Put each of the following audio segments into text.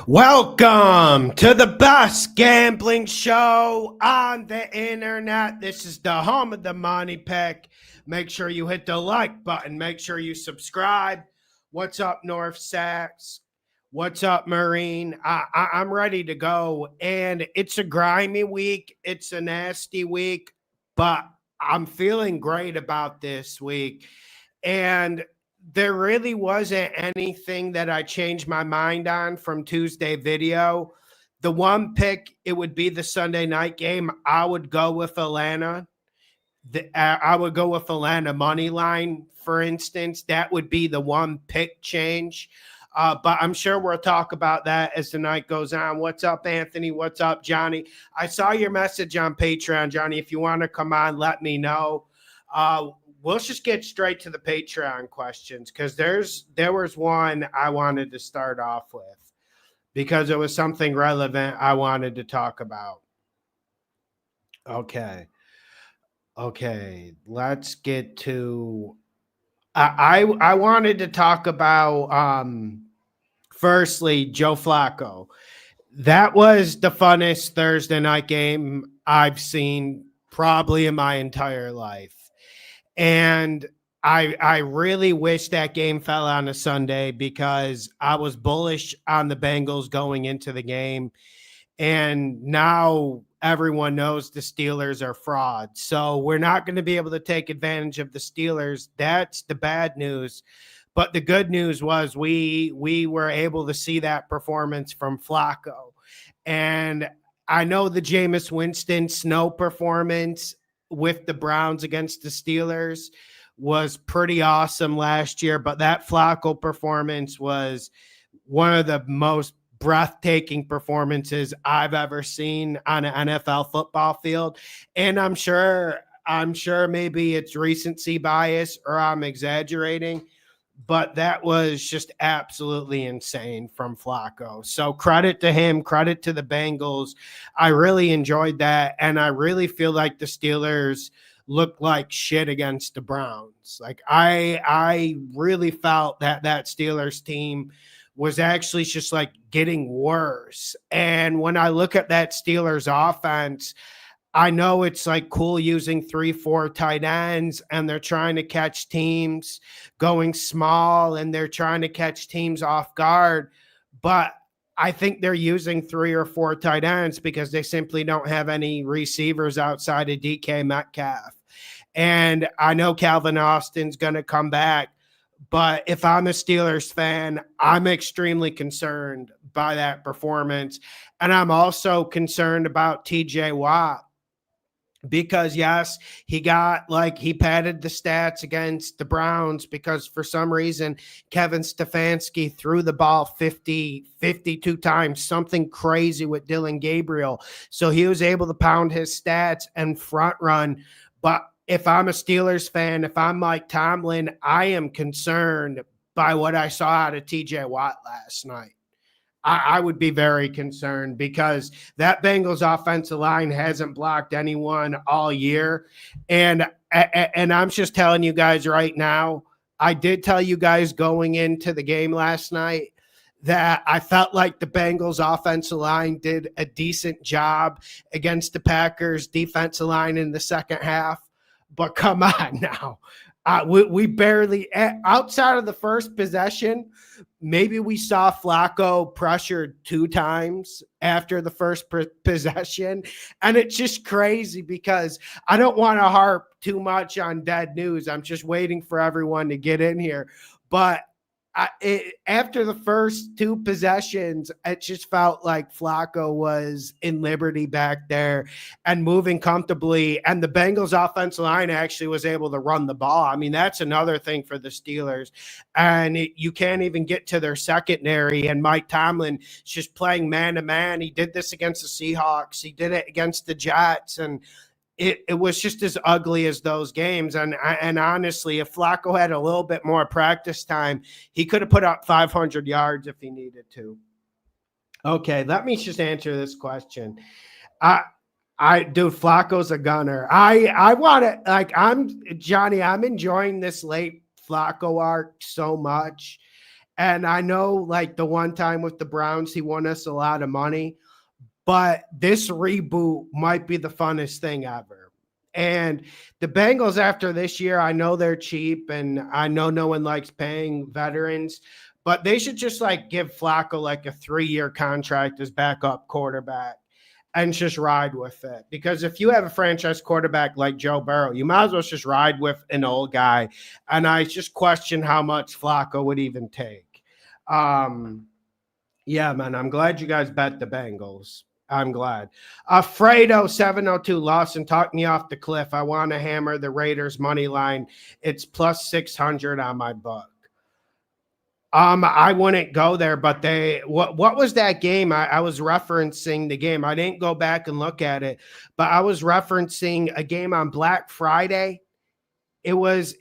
Welcome to the best gambling show on the internet. This is the home of the money pick. Make sure you hit the like button. Make sure you subscribe. What's up, North Sax? What's up, Marine? I'm ready to go. And it's a grimy week. It's a nasty week. But I'm feeling great about this week. And there really wasn't anything that I changed my mind on from Tuesday video. The one pick, it would be the Sunday night game. I would go with Atlanta. I would go with Atlanta money line, for instance. That would be the one pick change. But I'm sure we'll talk about that as the night goes on. What's up, Anthony? What's up, Johnny? I saw your message on Patreon, Johnny. If you want to come on, let me know. We'll just get straight to the Patreon questions because there was one I wanted to start off with because it was something relevant I wanted to talk about. Okay, let's get to I wanted to talk about firstly Joe Flacco. That was the funnest Thursday night game I've seen probably in my entire life. And I really wish that game fell on a Sunday because I was bullish on the Bengals going into the game. And now everyone knows the Steelers are frauds. So we're not going to be able to take advantage of the Steelers. That's the bad news. But the good news was we were able to see that performance from Flacco. And I know the Jameis Winston snow performance with the Browns against the Steelers was pretty awesome last year, but that Flacco performance was one of the most breathtaking performances I've ever seen on an NFL football field. And I'm sure maybe it's recency bias or I'm exaggerating, but that was just absolutely insane from Flacco. So credit to him, credit to the Bengals. I really enjoyed that, and I really feel like the Steelers looked like shit against the Browns. Like I really felt that Steelers team was actually just like getting worse. And when I look at that Steelers offense, I know it's like cool using 3-4 tight ends and they're trying to catch teams going small and they're trying to catch teams off guard. But I think they're using 3 or 4 tight ends because they simply don't have any receivers outside of DK Metcalf. And I know Calvin Austin's going to come back. But if I'm a Steelers fan, I'm extremely concerned by that performance. And I'm also concerned about TJ Watt. Because, yes, he padded the stats against the Browns because for some reason Kevin Stefanski threw the ball 52 times, something crazy with Dylan Gabriel. So he was able to pound his stats and front run. But if I'm a Steelers fan, if I'm Mike Tomlin, I am concerned by what I saw out of TJ Watt last night. I would be very concerned because that Bengals offensive line hasn't blocked anyone all year. And I'm just telling you guys right now, I did tell you guys going into the game last night that I felt like the Bengals offensive line did a decent job against the Packers defensive line in the second half. But come on now. We barely, outside of the first possession, maybe we saw Flacco pressured 2 times after the first possession. And it's just crazy because I don't want to harp too much on dead news. I'm just waiting for everyone to get in here. But after the first 2 possessions, it just felt like Flacco was in liberty back there and moving comfortably. And the Bengals offensive line actually was able to run the ball. I mean, that's another thing for the Steelers. And you can't even get to their secondary. And Mike Tomlin is just playing man-to-man. He did this against the Seahawks. He did it against the Jets. And it was just as ugly as those games. And honestly, if Flacco had a little bit more practice time, he could have put up 500 yards if he needed to. Okay, let me just answer this question. Dude, Flacco's a gunner. I want to, like, I'm Johnny, I'm enjoying this late Flacco arc so much. And I know, like, the one time with the Browns, he won us a lot of money, but this reboot might be the funnest thing ever. And the Bengals, after this year, I know they're cheap, and I know no one likes paying veterans, but they should just like give Flacco like a 3-year contract as backup quarterback and just ride with it. Because if you have a franchise quarterback like Joe Burrow, you might as well just ride with an old guy. And I just question how much Flacco would even take. Yeah, man, I'm glad you guys bet the Bengals. I'm glad. Fredo 702 Lawson talked me off the cliff. I want to hammer the Raiders money line. It's plus 600 on my book. I wouldn't go there, but what was that game? I was referencing the game. I didn't go back and look at it, but I was referencing a game on Black Friday. It was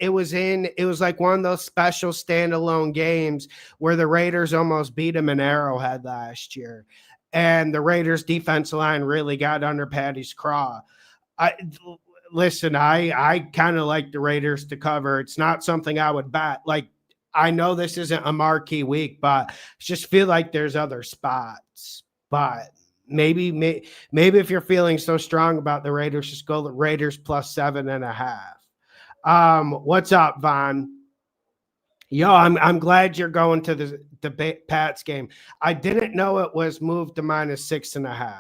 like one of those special standalone games where the Raiders almost beat them in Arrowhead last year. And the Raiders defensive line really got under Patty's craw. I kind of like the Raiders to cover. It's not something I would bet. Like, I know this isn't a marquee week, but I just feel like there's other spots. But maybe if you're feeling so strong about the Raiders, just go the Raiders plus 7.5. What's up, Von? Yo, I'm glad you're going to the Pats game. I didn't know it was moved to minus 6.5.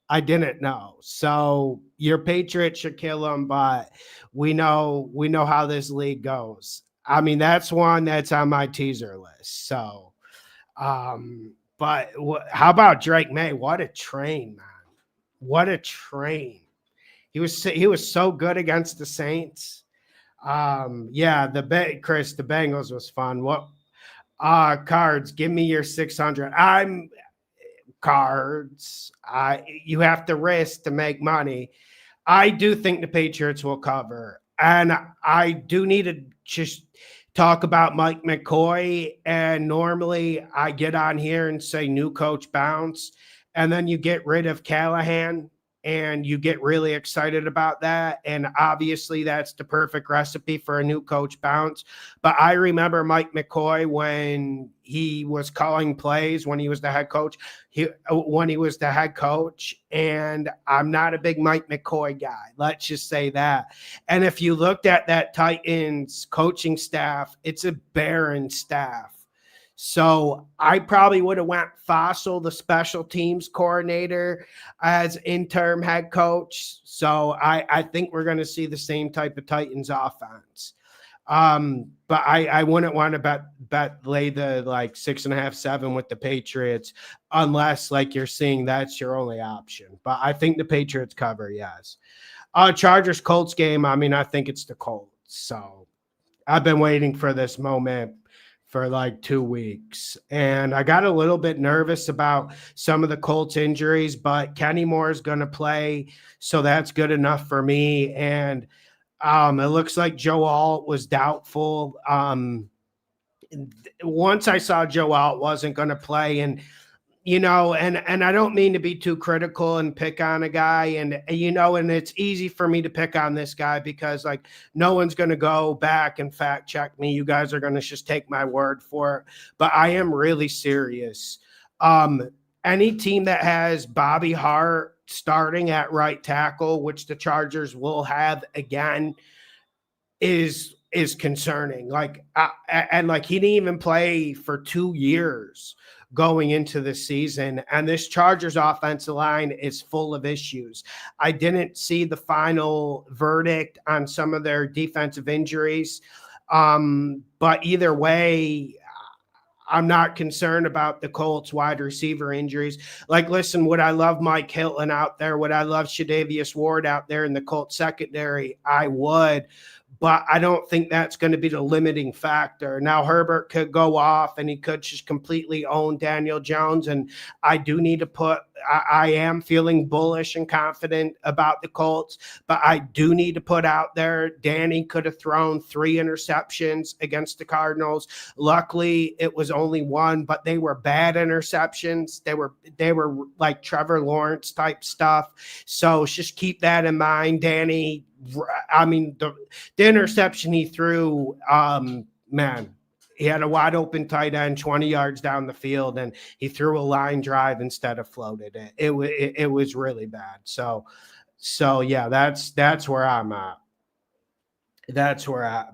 I didn't know. So your Patriots should kill them, but we know how this league goes. I mean, that's one that's on my teaser list. So, but how about Drake May? What a train, man! What a train. He was so good against the Saints. Yeah, the Bengals was fun. What cards? Give me your 600. I'm cards. You have to risk to make money. I do think the Patriots will cover, and I do need to just talk about Mike McCoy. And normally I get on here and say new coach bounce, and then you get rid of Callahan and you get really excited about that. And obviously that's the perfect recipe for a new coach bounce. But I remember Mike McCoy when he was calling plays, when he was the head coach, and I'm not a big Mike McCoy guy. Let's just say that. And if you looked at that Titans coaching staff, it's a barren staff. So I probably would have went Fossil, the special teams coordinator, as interim head coach. So I think we're going to see the same type of Titans offense. But I wouldn't want to lay the like 6.5, 7 with the Patriots, unless like you're seeing that's your only option. But I think the Patriots cover, yes. Chargers Colts game. I mean, I think it's the Colts. So I've been waiting for this moment for like 2 weeks. And I got a little bit nervous about some of the Colts injuries, but Kenny Moore is going to play. So that's good enough for me. And it looks like Joe Alt was doubtful. Once I saw Joe Alt wasn't going to play, and and I don't mean to be too critical and pick on a guy, and and it's easy for me to pick on this guy because like no one's going to go back and fact check me. You guys are going to just take my word for it. But I am really serious. Any team that has Bobby Hart starting at right tackle, which the Chargers will have again, is concerning. Like, and like he didn't even play for 2 years going into the season, and this Chargers offensive line is full of issues. I didn't see the final verdict on some of their defensive injuries, but either way, I'm not concerned about the Colts wide receiver injuries. Like, listen, would I love Mike Hilton out there? Would I love Shadavius Ward out there in the Colts secondary? I would, but I don't think that's going to be the limiting factor. Now, Herbert could go off and he could just completely own Daniel Jones. And I do need to I am feeling bullish and confident about the Colts, but I do need to put out there, Danny could have thrown 3 interceptions against the Cardinals. Luckily, it was only 1, but they were bad interceptions. They were like Trevor Lawrence type stuff. So just keep that in mind. Danny, I mean, the interception he threw, man, He had a wide open tight end 20 yards down the field, and he threw a line drive instead of floated it. It was really bad. So yeah, that's where I'm at. That's where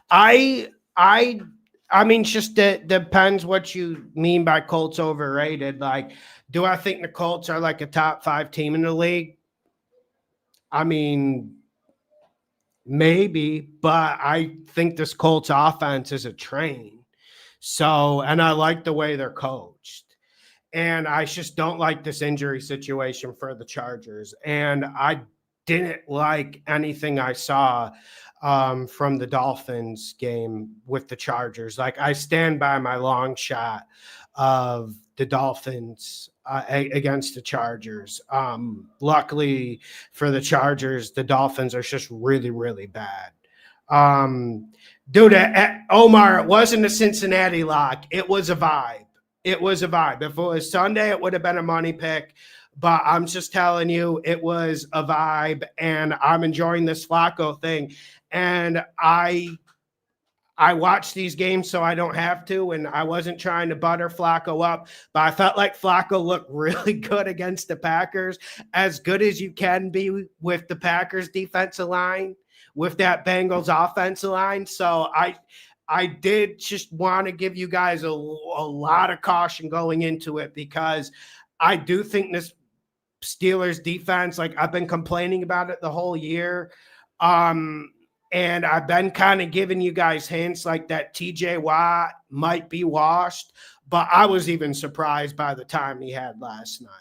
I mean, just depends what you mean by Colts overrated. Like, do I think the Colts are like a top 5 team in the league? I mean, maybe, but I think this Colts offense is a train. So, and I like the way they're coached. And I just don't like this injury situation for the Chargers. And I didn't like anything I saw from the Dolphins game with the Chargers. Like, I stand by my long shot of the Dolphins against the Chargers. Luckily for the Chargers, the Dolphins are just really, really bad. Dude, Omar, it wasn't a Cincinnati lock. It was a vibe. It was a vibe. If it was Sunday, it would have been a money pick. But I'm just telling you, it was a vibe, and I'm enjoying this Flacco thing. And I watch these games so I don't have to, and I wasn't trying to butter Flacco up, but I felt like Flacco looked really good against the Packers, as good as you can be with the Packers defensive line, with that Bengals offensive line. So I did just want to give you guys a lot of caution going into it, because I do think this Steelers defense, like, I've been complaining about it the whole year. And I've been kind of giving you guys hints like that TJ Watt might be washed, but I was even surprised by the time he had last night.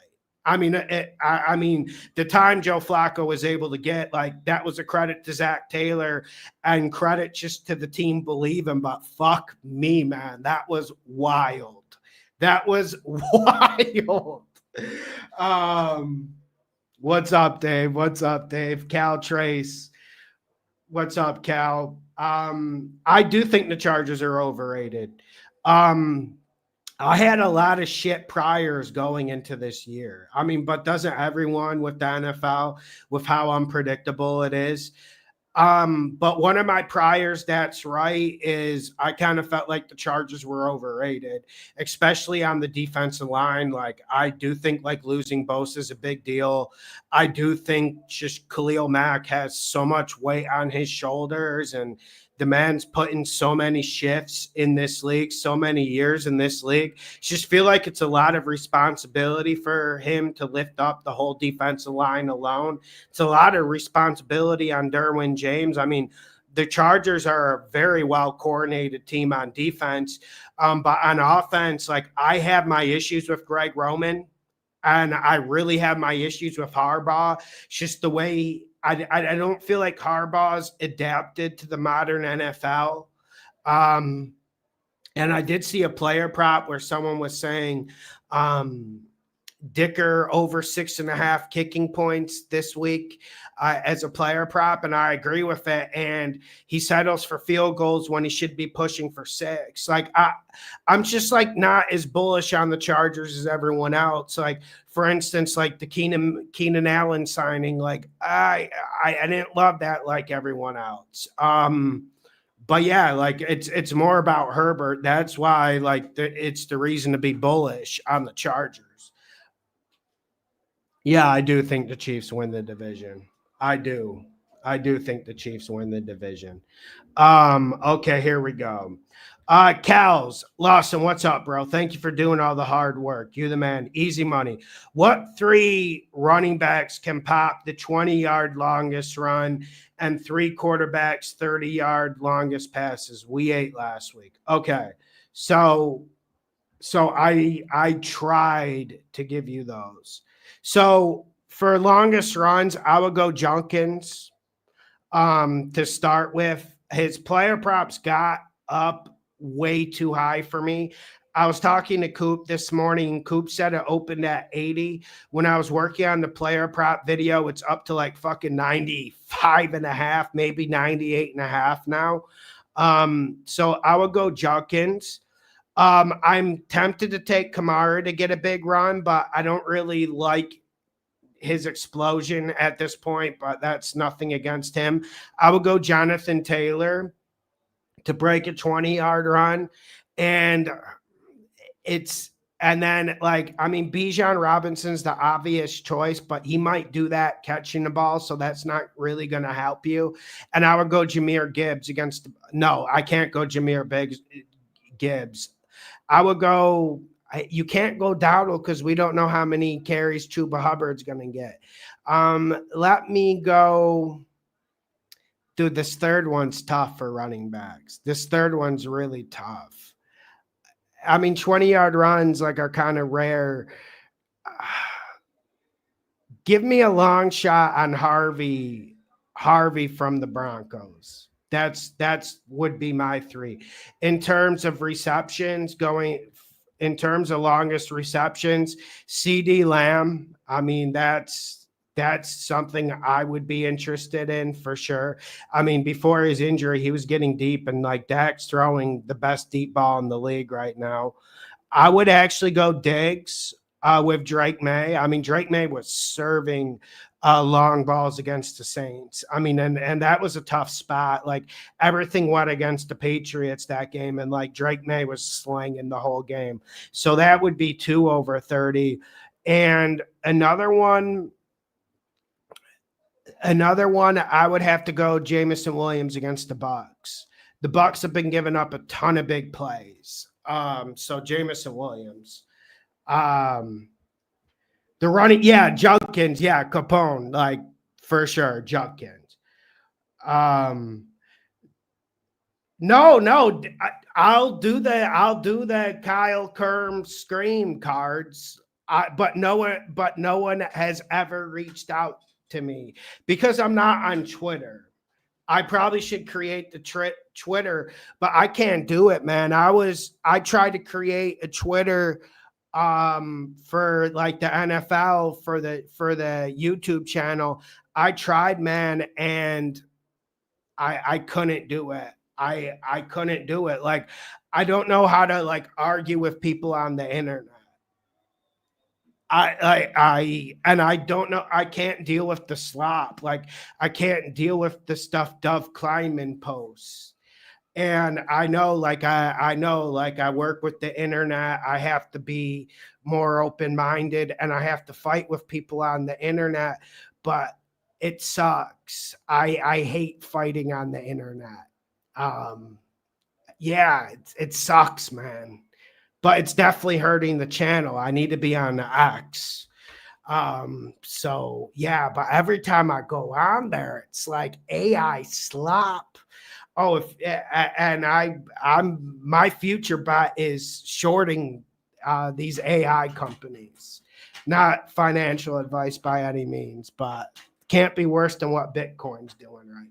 I mean, I mean, the time Joe Flacco was able to get, like, that was a credit to Zach Taylor and credit just to the team believing. But fuck me, man, that was wild. That was wild. What's up, Dave? What's up, Dave? Cal Trace. What's up, Cal? I do think the Chargers are overrated. I had a lot of shit priors going into this year. I mean, but doesn't everyone with the NFL, with how unpredictable it is? But one of my priors that's right is I kind of felt like the Chargers were overrated, especially on the defensive line. Like, I do think like losing Bosa is a big deal. I do think just Khalil Mack has so much weight on his shoulders, and the man's put in so many shifts in this league, so many years in this league. Just feel like it's a lot of responsibility for him to lift up the whole defensive line alone. It's a lot of responsibility on Derwin James. I mean, the Chargers are a very well-coordinated team on defense. But on offense, like, I have my issues with Greg Roman, and I really have my issues with Harbaugh. It's just the way I don't feel like Harbaugh's adapted to the modern NFL. And I did see a player prop where someone was saying Dicker over 6.5 kicking points this week as a player prop, and I agree with it. And he settles for field goals when he should be pushing for 6. Like, I'm just like not as bullish on the Chargers as everyone else. Like, for instance, like the Keenan Allen signing, like I didn't love that like everyone else. But yeah, like it's more about Herbert. That's why like it's the reason to be bullish on the Chargers. Yeah, I do think the Chiefs win the division. I do think the Chiefs win the division. Okay, here we go. Cals, Lawson, what's up, bro? Thank you for doing all the hard work. You the man. Easy money. What 3 running backs can pop the 20-yard longest run and 3 quarterbacks 30-yard longest passes we ate last week? Okay, so I tried to give you those. So for longest runs, I would go Junkins to start with. His player props got up way too high for me. I was talking to Coop this morning. Coop said it opened at 80. When I was working on the player prop video, it's up to like fucking 95.5, maybe 98.5 now. So I would go Junkins. I'm tempted to take Kamara to get a big run, but I don't really like his explosion at this point, but that's nothing against him. I would go Jonathan Taylor to break a 20-yard run. And then Bijan Robinson's the obvious choice, but he might do that catching the ball, so that's not really going to help you. And I would go Jahmyr Gibbs no, I can't go Jahmyr Gibbs. I would go, you can't go Dowdle because we don't know how many carries Chuba Hubbard's going to get. Let me go. Dude, this third one's tough for running backs. This third one's really tough. 20-yard runs are kind of rare. Give me a long shot on Harvey from the Broncos. That's would be my 3. In terms of receptions, in terms of longest receptions, CeeDee Lamb. That's something I would be interested in for sure. Before his injury, he was getting deep, and Dak's throwing the best deep ball in the league right now. I would actually go Diggs with Drake May. Drake May was serving long balls against the Saints. And that was a tough spot. Everything went against the Patriots that game, and Drake May was slinging the whole game. So that would be 2 over 30. And another one, I would have to go Jameson Williams against the Bucs. The Bucs have been giving up a ton of big plays. So Jameson Williams. The running, Junkins, Capone, for sure, Junkins. No, I'll do the Kyle Kerm scream cards. But no one has ever reached out to me because I'm not on Twitter. I probably should create the Twitter, but I can't do it, man. I tried to create a Twitter for the NFL for the YouTube channel. I tried, man, and I couldn't do it. I couldn't do it. I don't know how to argue with people on the internet. I don't know. I can't deal with the slop. I can't deal with the stuff Dove Kleinman posts. And I know, I work with the internet. I have to be more open-minded, and I have to fight with people on the internet, but it sucks. I hate fighting on the internet. It sucks, man. But it's definitely hurting the channel. I need to be on the X. But every time I go on there, it's AI slop. My future bet is shorting these AI companies. Not financial advice by any means, but can't be worse than what Bitcoin's doing right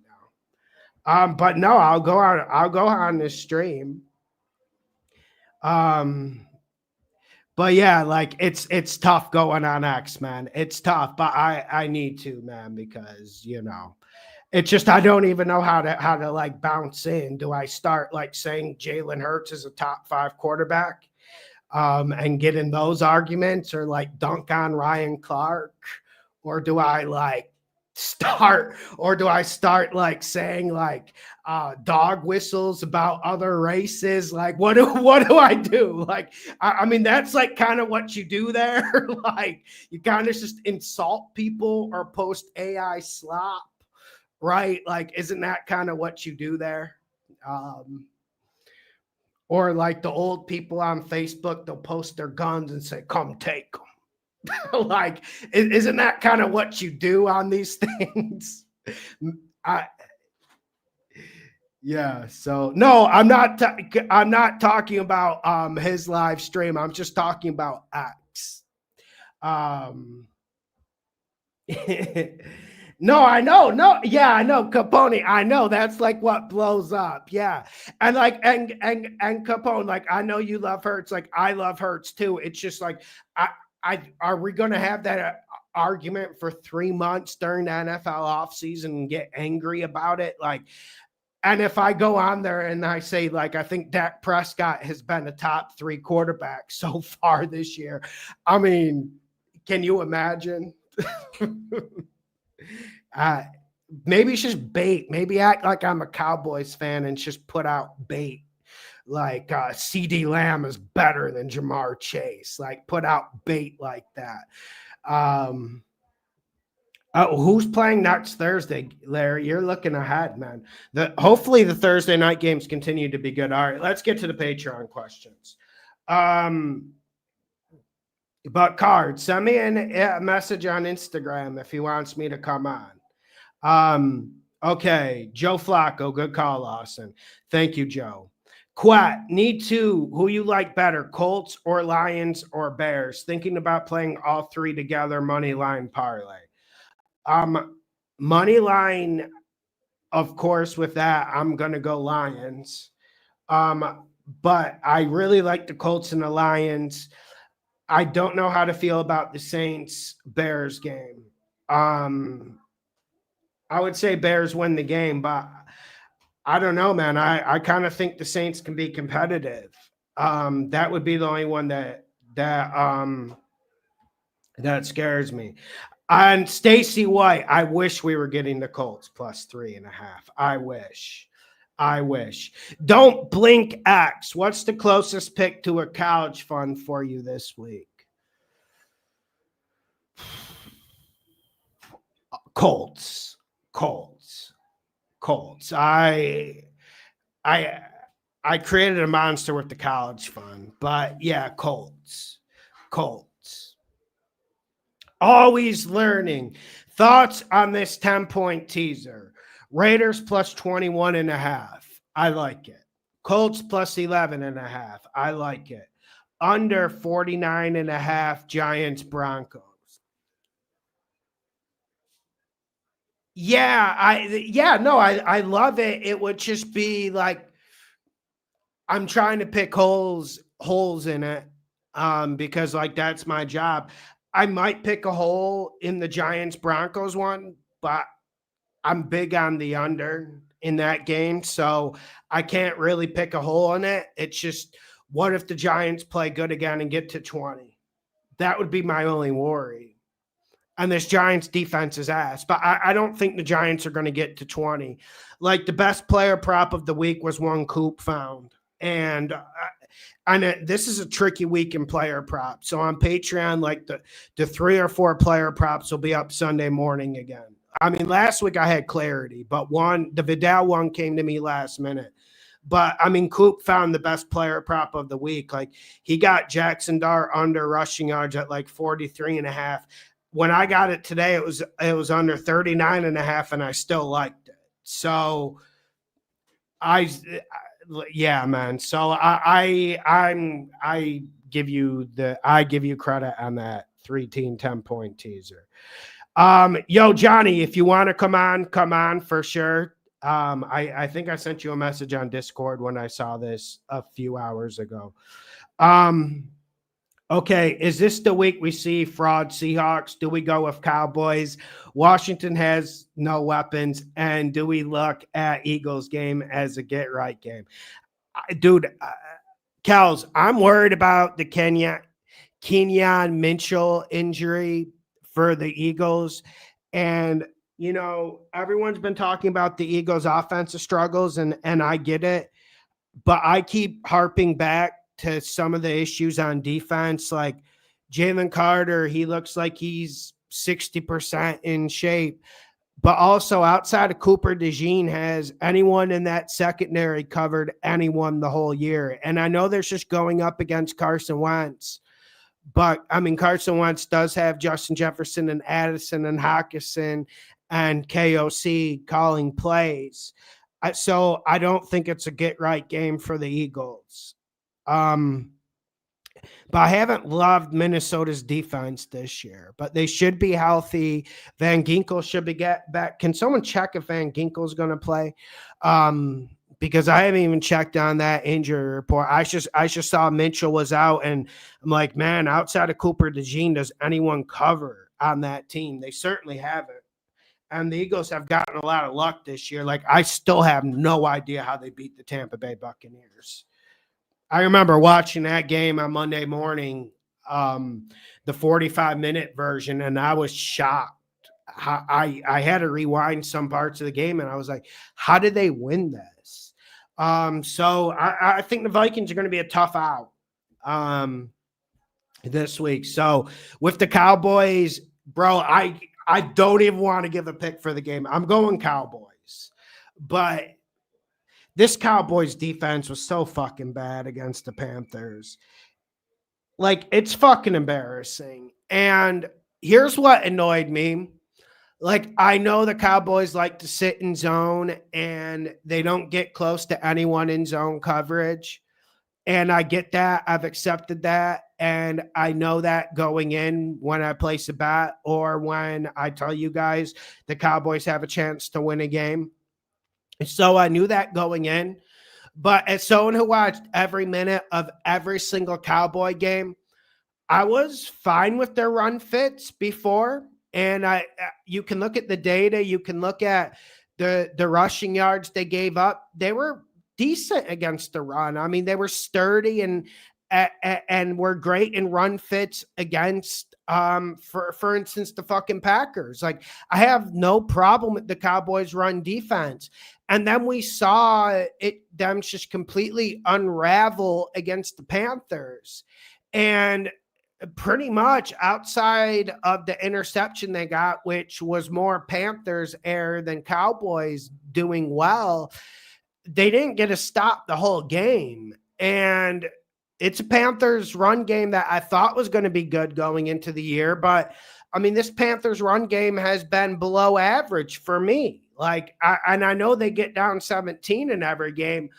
now. But no, I'll go on this stream. But yeah, it's tough going on X, man. It's tough, but I need to, man, because it's just I don't even know how to bounce in. Do I start saying Jalen Hurts is a top 5 quarterback, and get in those arguments, or dunk on Ryan Clark, or do I start saying dog whistles about other races? What do I do? That's kind of what you do there. You kind of just insult people or post AI slop, right? Isn't that kind of what you do there? Or the old people on Facebook, they'll post their guns and say, "Come take them." Isn't that kind of what you do on these things? So no, I'm not talking about his live stream. I'm just talking about X. No, I know. No, yeah, I know, Capone. I know that's what blows up. Yeah. And and Capone, I know you love Hurts. I love Hurts too. It's just are we going to have that argument for 3 months during the NFL offseason and get angry about it? And if I go on there and I say, I think Dak Prescott has been a top 3 quarterback so far this year, can you imagine? maybe it's just bait. Maybe act like I'm a Cowboys fan and just put out bait. Like CD Lamb is better than Jamar Chase. Like put out bait like that. Who's playing next Thursday, Larry? You're looking ahead, man. Hopefully the Thursday night games continue to be good. All right, let's get to the Patreon questions. But Card, send me a message on Instagram if he wants me to come on. Okay, Joe Flacco, good call, Austin. Thank you, Joe. Quat, need to. Who you like better, Colts or Lions or Bears? Thinking about playing all three together, money line parlay. Money line, of course, with that, I'm going to go Lions. But I really like the Colts and the Lions. I don't know how to feel about the Saints-Bears game. I would say Bears win the game, but I don't know, man. I kind of think the Saints can be competitive. That would be the only one that scares me. And Stacey White, I wish we were getting the Colts plus 3.5. I wish. Don't blink X. What's the closest pick to a college fund for you this week? Colts. I created a monster with the college fund, but yeah, Colts. Always learning. Thoughts on this 10-point teaser? Raiders plus 21.5. I like it. Colts plus 11.5. I like it. Under 49.5. Giants Broncos. I love it. It would just be like I'm trying to pick holes in it because like that's my job. I might pick a hole in the Giants Broncos one, but I'm big on the under in that game, so I can't really pick a hole in it. It's just what if the Giants play good again and get to 20? That would be my only worry. And this Giants defense is ass, but I don't think the Giants are going to get to 20. Like the best player prop of the week was one Coop found. And this is a tricky week in player props. So on Patreon, like the 3 or 4 player props will be up Sunday morning again. I mean, last week I had clarity, but the Vidal one came to me last minute. But I mean, Coop found the best player prop of the week. Like he got Jackson Dart under rushing yards at like 43.5. When I got it today, it was under 39.5, and I still liked it. So yeah, man. So I give you credit on that 3-team 10-point teaser. Yo, Johnny, if you want to come on for sure. I think I sent you a message on Discord when I saw this a few hours ago. Okay, is this the week we see fraud Seahawks? Do we go with Cowboys? Washington has no weapons. And do we look at Eagles game as a get-right game? Dude, Kels, I'm worried about the Kenyon Mitchell injury for the Eagles. And, you know, everyone's been talking about the Eagles' offensive struggles, and I get it. But I keep harping back to some of the issues on defense, like Jalen Carter, he looks like he's 60% in shape. But also outside of Cooper DeJean, has anyone in that secondary covered anyone the whole year? And I know they're just going up against Carson Wentz. But, I mean, Carson Wentz does have Justin Jefferson and Addison and Hawkinson and KOC calling plays. So I don't think it's a get-right game for the Eagles. But I haven't loved Minnesota's defense this year, but they should be healthy. Van Ginkel should be back. Can someone check if Van Ginkel's going to play? Because I haven't even checked on that injury report. I just saw Mitchell was out, and I'm like, man, outside of Cooper DeJean, does anyone cover on that team? They certainly haven't. And the Eagles have gotten a lot of luck this year. Like, I still have no idea how they beat the Tampa Bay Buccaneers. I remember watching that game on Monday morning, the 45-minute version, and I was shocked I had to rewind some parts of the game, and I was like, how did they win this? So I think the Vikings are going to be a tough out this week. So with the Cowboys, bro, I don't even want to give a pick for the game. I'm going Cowboys, but this Cowboys defense was so fucking bad against the Panthers. Like, it's fucking embarrassing. And here's what annoyed me. Like, I know the Cowboys like to sit in zone and they don't get close to anyone in zone coverage. And I get that. I've accepted that. And I know that going in when I place a bet or when I tell you guys the Cowboys have a chance to win a game. So I knew that going in. But as someone who watched every minute of every single Cowboy game, I was fine with their run fits before. And you can look at the data. You can look at the rushing yards they gave up. They were decent against the run. I mean, they were sturdy and were great in run fits against, for instance, the fucking Packers. Like, I have no problem with the Cowboys' run defense. And then we saw them just completely unravel against the Panthers. And pretty much outside of the interception they got, which was more Panthers error than Cowboys doing well, they didn't get a stop the whole game. And it's a Panthers run game that I thought was going to be good going into the year. But I mean, this Panthers run game has been below average for me. Like, I know they get down 17 in every game,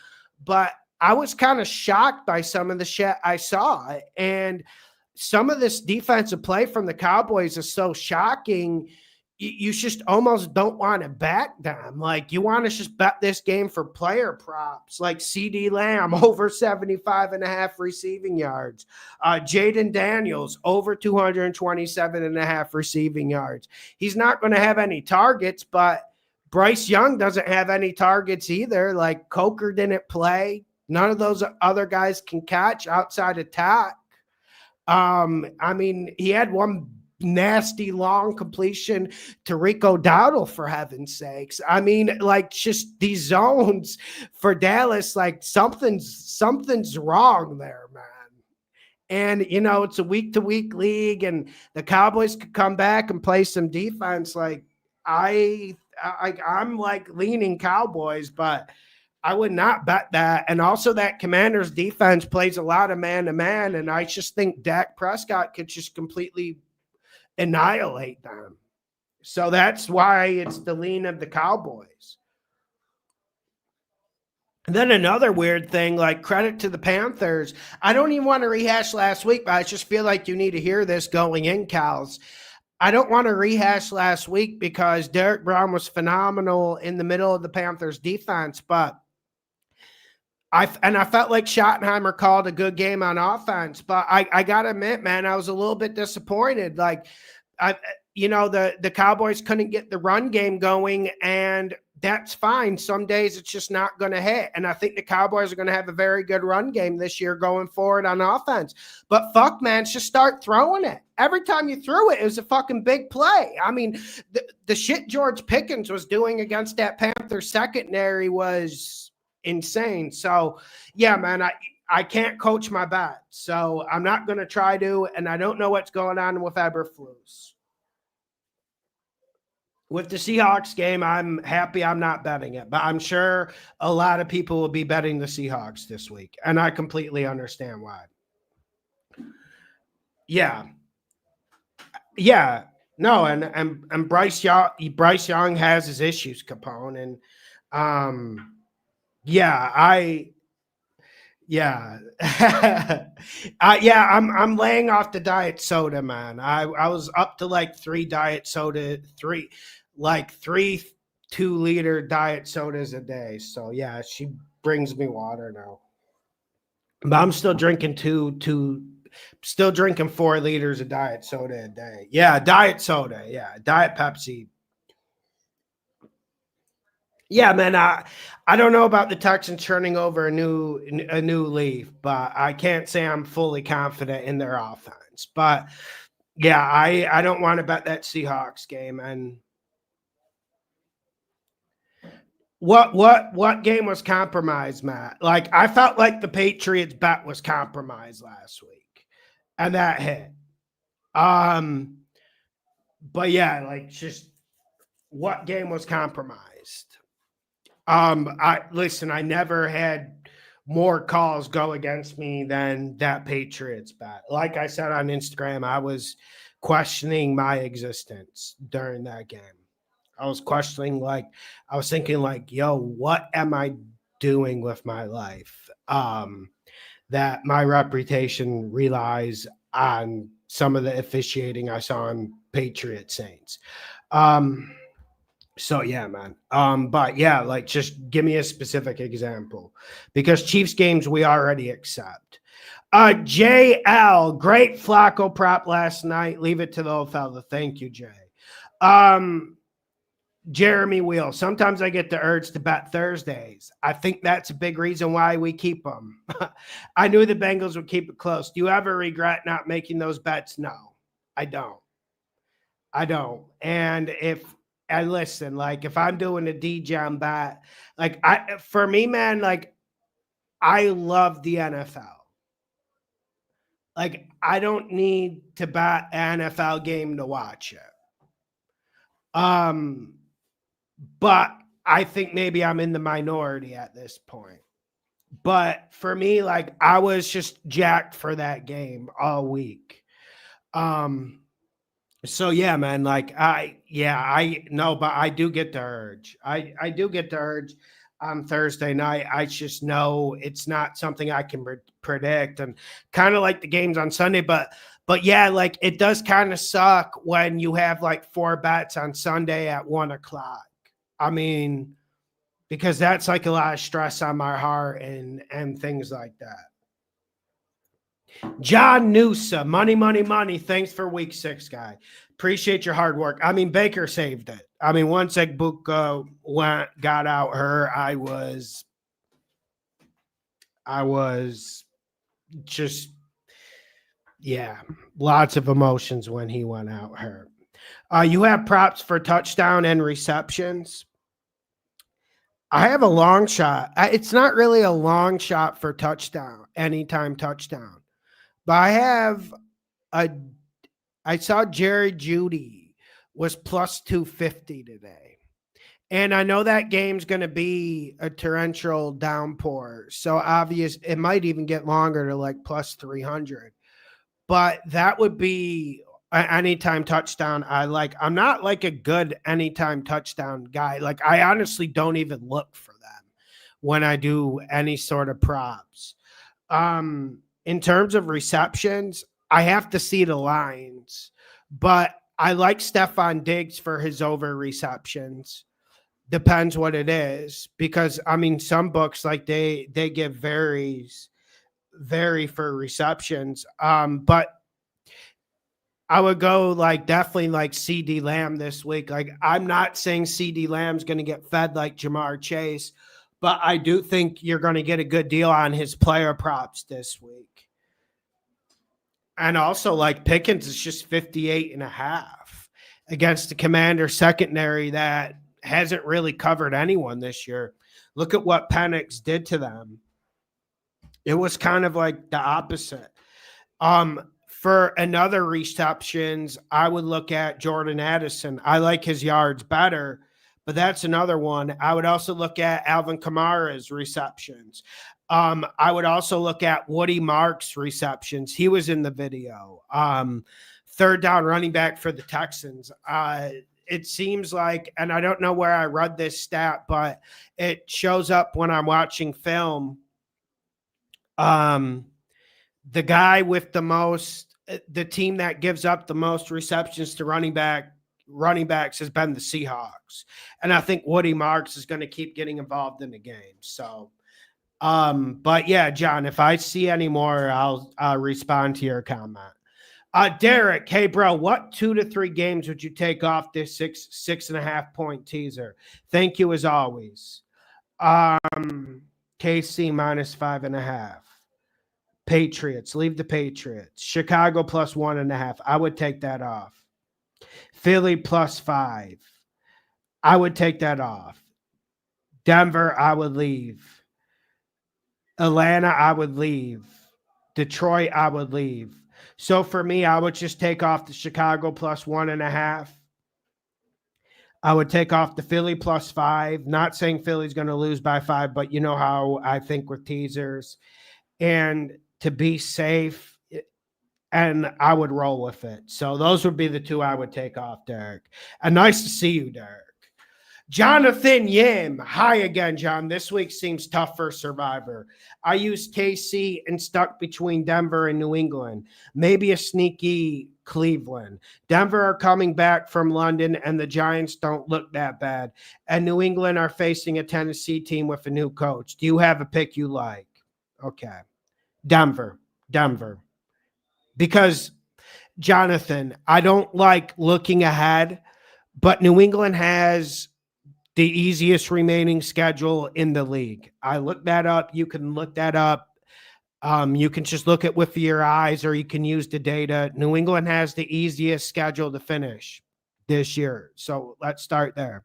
but I was kind of shocked by some of the shit I saw. And some of this defensive play from the Cowboys is so shocking. You just almost don't want to back them. Like, you want to just bet this game for player props, like CD Lamb over 75.5 receiving yards. Jaden Daniels over 227.5 receiving yards. He's not going to have any targets, but Bryce Young doesn't have any targets either. Like, Coker didn't play. None of those other guys can catch outside attack. I mean, he had one nasty long completion to Rico Dowdle, for heaven's sakes. I mean, like, just these zones for Dallas, like something's wrong there, man. And, it's a week-to-week league, and the Cowboys could come back and play some defense. Like, I'm like leaning Cowboys, but I would not bet that. And also that Commanders defense plays a lot of man-to-man, and I just think Dak Prescott could just completely annihilate them. So that's why it's the lean of the Cowboys. And then another weird thing, like, credit to the Panthers. I don't even want to rehash last week, but I just feel like you need to hear this going in, Cows. I don't want to rehash last week because Derek Brown was phenomenal in the middle of the Panthers defense, but I felt like Schottenheimer called a good game on offense, but I got to admit, man, I was a little bit disappointed. Like, the Cowboys couldn't get the run game going, and that's fine. Some days it's just not going to hit. And I think the Cowboys are going to have a very good run game this year going forward on offense. But fuck, man, just start throwing it. Every time you threw it, it was a fucking big play. I mean, the shit George Pickens was doing against that Panthers secondary was insane. So, yeah, man, I can't coach my bat. So I'm not going to try to, and I don't know what's going on with Eberflus. With the Seahawks game, I'm happy I'm not betting it, but I'm sure a lot of people will be betting the Seahawks this week, and I completely understand why. Yeah. No, and Bryce Young has his issues, Capone, and I'm laying off the diet soda, man. I was up to like 3 2-liter diet sodas a day. So yeah, she brings me water now. But I'm still drinking 4 liters of diet soda a day. Yeah, diet soda. Yeah, Diet Pepsi. Yeah, man. I don't know about the Texans turning over a new leaf, but I can't say I'm fully confident in their offense. But yeah, I don't want to bet that Seahawks game. And What game was compromised, Matt? Like I felt like the Patriots bet was compromised last week, and that hit. Um, but yeah, like just what game was compromised? I listen. I never had more calls go against me than that Patriots bet. Like I said on Instagram, I was questioning my existence during that game. I was questioning, like, I was thinking, like, yo, what am I doing with my life? That my reputation relies on some of the officiating I saw on Patriot Saints. So yeah, man. But yeah, like just give me a specific example because Chiefs games we already accept. JL, great Flacco prop last night. Leave it to the old fella. Thank you, Jay. Jeremy Wheel. Sometimes I get the urge to bet Thursdays. I think that's a big reason why we keep them. I knew the Bengals would keep it close. Do you ever regret not making those bets? No, I don't. And listen, like if I'm doing a DJ bet, like for me, man, like I love the NFL. Like I don't need to bet an NFL game to watch it. But I think maybe I'm in the minority at this point. But for me, like I was just jacked for that game all week. So yeah, man, like I know, but I do get the urge. I do get the urge on Thursday night. I just know it's not something I can predict, and kind of like the games on Sunday. But yeah, like it does kind of suck when you have like 4 bets on Sunday at 1:00. I mean, because that's like a lot of stress on my heart and things like that. John Noosa, money. Thanks for week 6, guy. Appreciate your hard work. I mean, Baker saved it. I mean, once Egbuka got out her, I was just, yeah, lots of emotions when he went out her. You have props for touchdown and receptions. I have a long shot. It's not really a long shot for touchdown, anytime touchdown. But I saw Jerry Jeudy was plus 250 today. And I know that game's going to be a torrential downpour. So obvious, it might even get longer to like plus 300. But that would be an anytime touchdown. I'm not like a good anytime touchdown guy. Like I honestly don't even look for them when I do any sort of props. In terms of receptions, I have to see the lines, but I like Stephon Diggs for his over receptions. Depends what it is, because I mean, some books like they give vary for receptions. But I would go like definitely like CD Lamb this week. Like I'm not saying CD Lamb's going to get fed like Jamar Chase, but I do think you're going to get a good deal on his player props this week. And also like Pickens is just 58.5 against the Commander secondary that hasn't really covered anyone this year. Look at what Penix did to them. It was kind of like the opposite. For another receptions, I would look at Jordan Addison. I like his yards better, but that's another one. I would also look at Alvin Kamara's receptions. I would also look at Woody Marks' receptions. He was in the video. Third down running back for the Texans. It seems like, and I don't know where I read this stat, but it shows up when I'm watching film. The guy with the team that gives up the most receptions to running backs has been the Seahawks. And I think Woody Marks is going to keep getting involved in the game. So, but yeah, John, if I see any more, I'll respond to your comment. Derek, hey bro, what 2 to 3 games would you take off this 6.5 point teaser? Thank you as always. KC -5.5. Patriots, leave the Patriots. Chicago +1.5. I would take that off. Philly +5. I would take that off. Denver, I would leave. Atlanta, I would leave. Detroit, I would leave. So for me, I would just take off the Chicago plus 1.5. I would take off the Philly plus 5. Not saying Philly's going to lose by 5, but you know how I think with teasers. And to be safe, and I would roll with it. So those would be the two I would take off, Derek. And nice to see you, Derek. Jonathan Yim. Hi again, John. This week seems tough for Survivor. I used KC and stuck between Denver and New England. Maybe a sneaky Cleveland. Denver are coming back from London, and the Giants don't look that bad. And New England are facing a Tennessee team with a new coach. Do you have a pick you like? Okay. Denver. Because, Jonathan, I don't like looking ahead, but New England has the easiest remaining schedule in the league. I looked that up. You can look that up. You can just look at with your eyes, or you can use the data. New England has the easiest schedule to finish this year. So let's start there.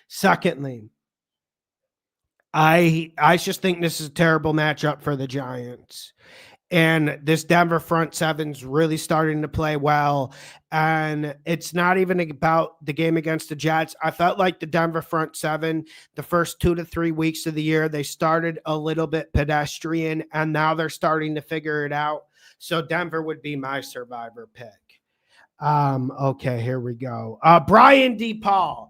Secondly, I just think this is a terrible matchup for the Giants. And this Denver front seven's really starting to play well. And it's not even about the game against the Jets. I felt like the Denver front seven, the first 2 to 3 weeks of the year, they started a little bit pedestrian, and now they're starting to figure it out. So Denver would be my Survivor pick. Okay, here we go. Brian D. Paul.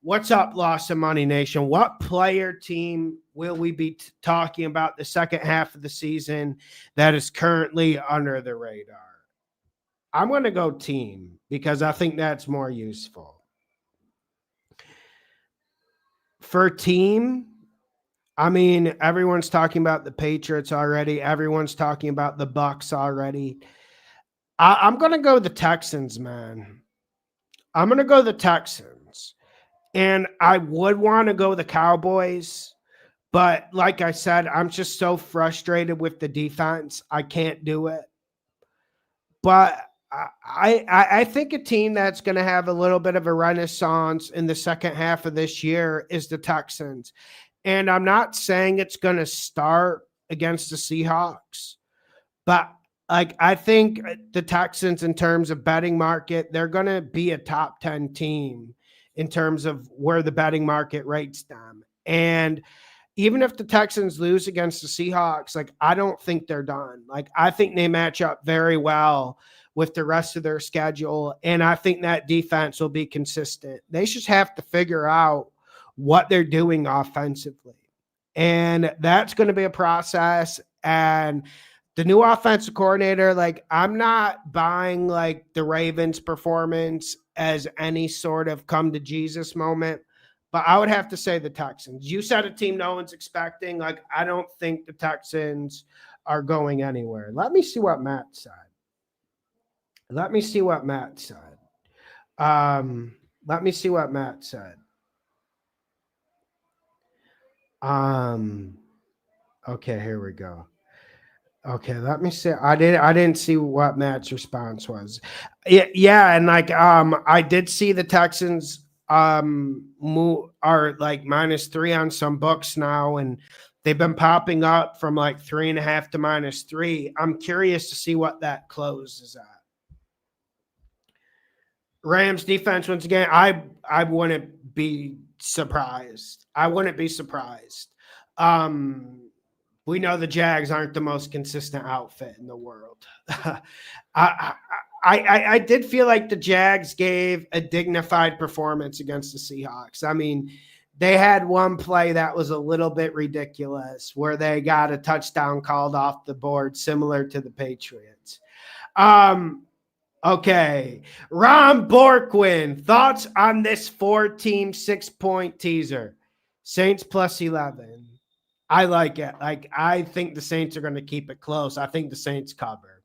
What's up, Lost of Money Nation? What player team will we be talking about the second half of the season that is currently under the radar? I'm going to go team because I think that's more useful. For team, I mean, everyone's talking about the Patriots already. Everyone's talking about the Bucs already. I'm going to go the Texans, man. I'm going to go the Texans. And I would want to go the Cowboys, but like I said, I'm just so frustrated with the defense. I can't do it. But I think a team that's going to have a little bit of a renaissance in the second half of this year is the Texans. And I'm not saying it's going to start against the Seahawks, but I think the Texans, in terms of betting market, they're going to be a top 10 team in terms of where the betting market rates them. And even if the Texans lose against the Seahawks, I don't think they're done. I think they match up very well with the rest of their schedule. And I think that defense will be consistent. They just have to figure out what they're doing offensively. And that's going to be a process. And the new offensive coordinator, I'm not buying the Ravens' performance as any sort of come to Jesus moment, but I would have to say the Texans. You said a team no one's expecting. I don't think the Texans are going anywhere. Let me see what Matt said. Let me see what Matt said. Okay, here we go. Okay, let me see. I didn't see what Matt's response was. Yeah, and I did see the Texans are -3 on some books now, and they've been popping up from 3.5 to -3. I'm curious to see what that close is at. Rams defense, once again, I wouldn't be surprised. We know the Jags aren't the most consistent outfit in the world. I did feel like the Jags gave a dignified performance against the Seahawks. I mean, they had one play that was a little bit ridiculous where they got a touchdown called off the board, similar to the Patriots. Okay. Ron Borquin, thoughts on this 4-team 6-point teaser? Saints plus 11. I like it. I think the Saints are going to keep it close. I think the Saints cover.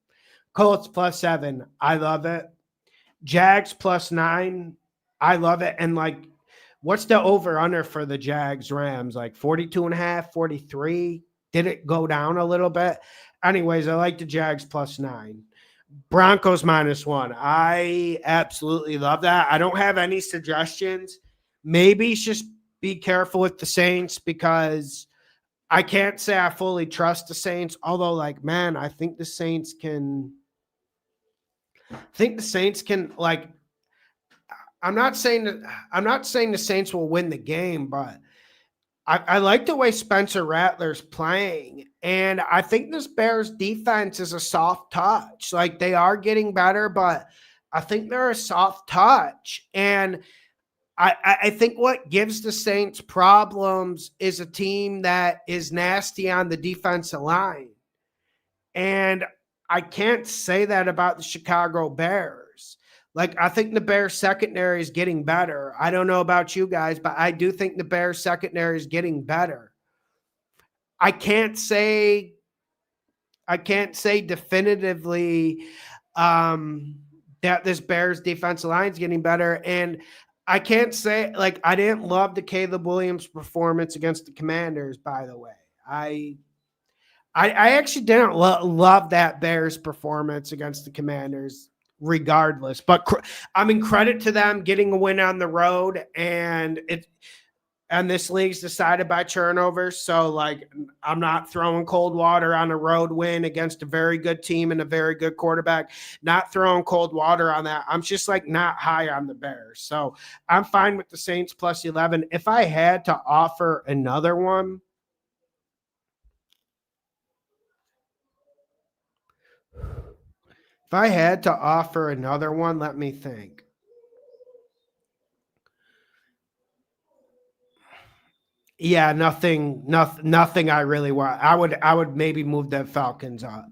Colts plus 7. I love it. Jags plus 9. I love it. And what's the over-under for the Jags Rams? 42.5, 43? Did it go down a little bit? Anyways, I like the Jags plus 9. Broncos -1. I absolutely love that. I don't have any suggestions. Maybe it's just be careful with the Saints because I can't say I fully trust the Saints. Although, like, man, I think the Saints can. Like. I'm not saying the Saints will win the game, but I like the way Spencer Rattler's playing, and I think this Bears defense is a soft touch. Like, they are getting better, but I think they're a soft touch. And I think what gives the Saints problems is a team that is nasty on the defensive line. And I can't say that about the Chicago Bears. Like, I think the Bears secondary is getting better. I don't know about you guys, but I do think the Bears secondary is getting better. I can't say definitively that this Bears defensive line is getting better. And I can't say, like, I didn't love the Caleb Williams performance against the Commanders, by the way. I actually didn't love that Bears performance against the Commanders regardless. But credit to them getting a win on the road, and this league's decided by turnovers. So, like, I'm not throwing cold water on a road win against a very good team and a very good quarterback. Not throwing cold water on that. I'm just, like, not high on the Bears. So I'm fine with the Saints plus 11. If I had to offer another one, let me think. Yeah, nothing I really want. I would maybe move the Falcons up.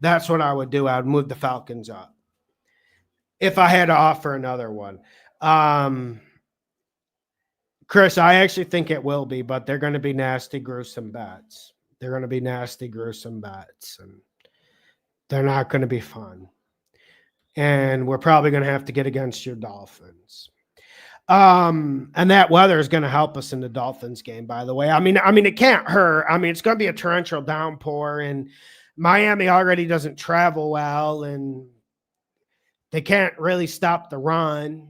That's what I would do. I would move the Falcons up if I had to offer another one. Chris, I actually think it will be, but they're going to be nasty, gruesome bets. And they're not going to be fun. And we're probably going to have to get against your Dolphins. And that weather is going to help us in the Dolphins game, by the way. I mean, it can't hurt. I mean, it's going to be a torrential downpour, and Miami already doesn't travel well, and they can't really stop the run.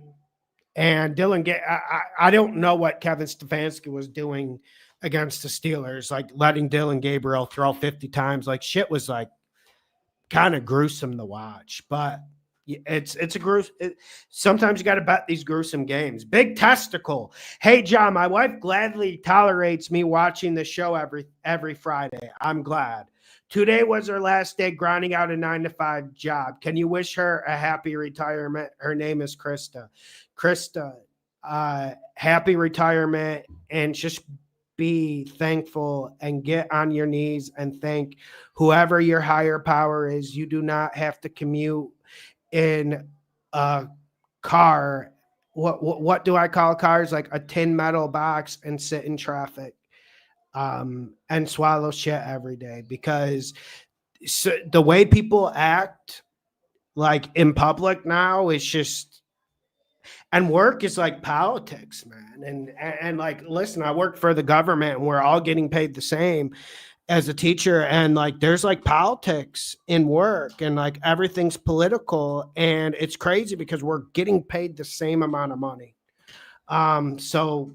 And I don't know what Kevin Stefanski was doing against the Steelers, like letting Dylan Gabriel throw 50 times. Like, shit was, like, kind of gruesome to watch, but it's a gruesome. Sometimes you got to bet these gruesome games. Big testicle. Hey, John, my wife gladly tolerates me watching the show every Friday. I'm glad. Today was her last day grinding out a 9-to-5 job. Can you wish her a happy retirement? Her name is Krista. Krista, happy retirement, and just be thankful and get on your knees and thank whoever your higher power is. You do not have to commute in a car. What do I call cars? Like a tin metal box, and sit in traffic and swallow shit every day, because the way people act, like, in public now is just, and work is like politics, man. And like, listen, I work for the government, and we're all getting paid the same as a teacher. And, like, there's, like, politics in work, and, like, everything's political, and it's crazy because we're getting paid the same amount of money. So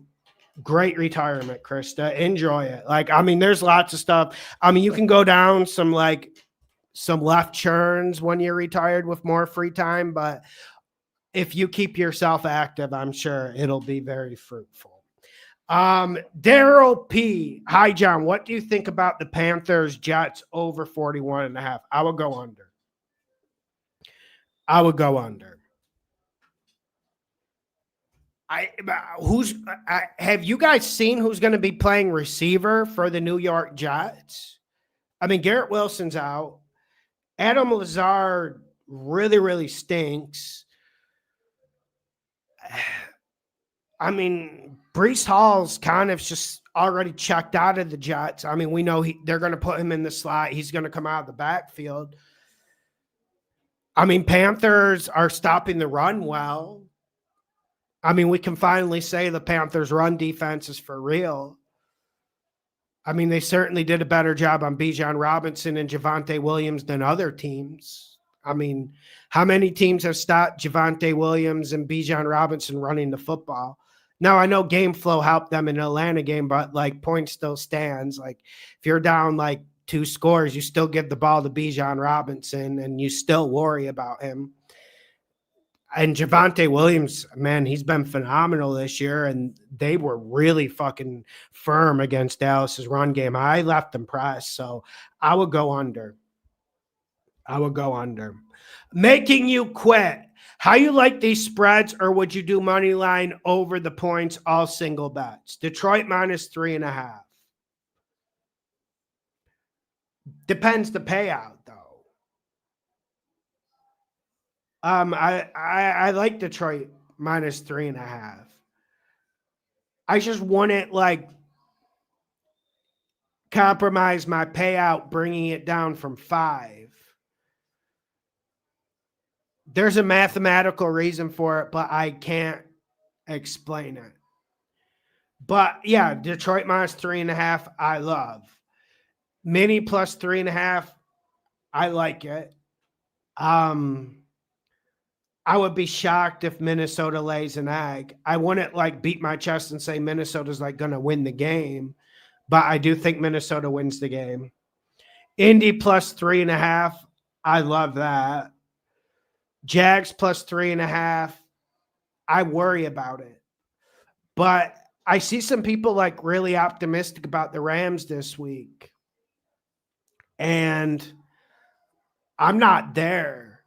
great retirement, Krista. Enjoy it. Like, I mean, there's lots of stuff. I mean, you can go down some left turns when you're retired with more free time, but if you keep yourself active, I'm sure it'll be very fruitful. Daryl P. Hi, John. What do you think about the Panthers Jets over 41.5? I would go under. Have you guys seen who's going to be playing receiver for the New York Jets? I mean, Garrett Wilson's out. Adam Lazard really, really stinks. I mean, Breece Hall's kind of just already checked out of the Jets. I mean, we know they're going to put him in the slot. He's going to come out of the backfield. I mean, Panthers are stopping the run well. I mean, we can finally say the Panthers' run defense is for real. I mean, they certainly did a better job on Bijan Robinson and Javonte Williams than other teams. I mean, how many teams have stopped Javonte Williams and Bijan Robinson running the football? Now, I know game flow helped them in the Atlanta game, but like point still stands. Like if you're down like 2 scores, you still give the ball to Bijan Robinson and you still worry about him. And Javonte Williams, man, he's been phenomenal this year, and they were really fucking firm against Dallas's run game. I left them pressed, so I would go under. I would go under. Making you quit. How you like these spreads, or would you do money line over the points, all single bets? Detroit -3.5. Depends the payout, though. I like Detroit -3.5. I just wouldn't like compromise my payout, bringing it down from 5. There's a mathematical reason for it, but I can't explain it. But yeah, Detroit -3.5, I love. Mini +3.5, I like it. I would be shocked if Minnesota lays an egg. I wouldn't like beat my chest and say Minnesota's like going to win the game, but I do think Minnesota wins the game. Indy +3.5, I love that. Jags +3.5, I worry about it. But I see some people like really optimistic about the Rams this week. And I'm not there.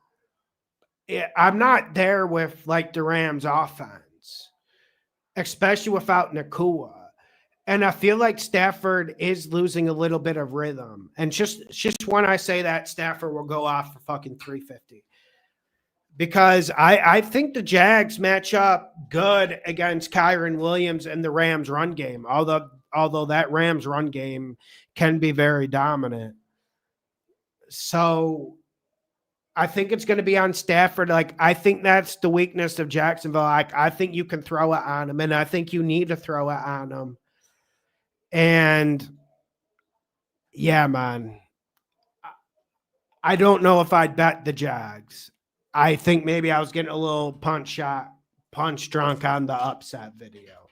I'm not there with like the Rams offense, especially without Nakua. And I feel like Stafford is losing a little bit of rhythm. And just when I say that, Stafford will go off for fucking 350. Because I think the Jags match up good against Kyren Williams and the Rams run game, although that Rams run game can be very dominant. So I think it's going to be on Stafford. Like, I think that's the weakness of Jacksonville. I think you can throw it on him, and I think you need to throw it on him. And yeah, man, I don't know if I'd bet the Jags. I think maybe I was getting a little punch drunk on the upset video.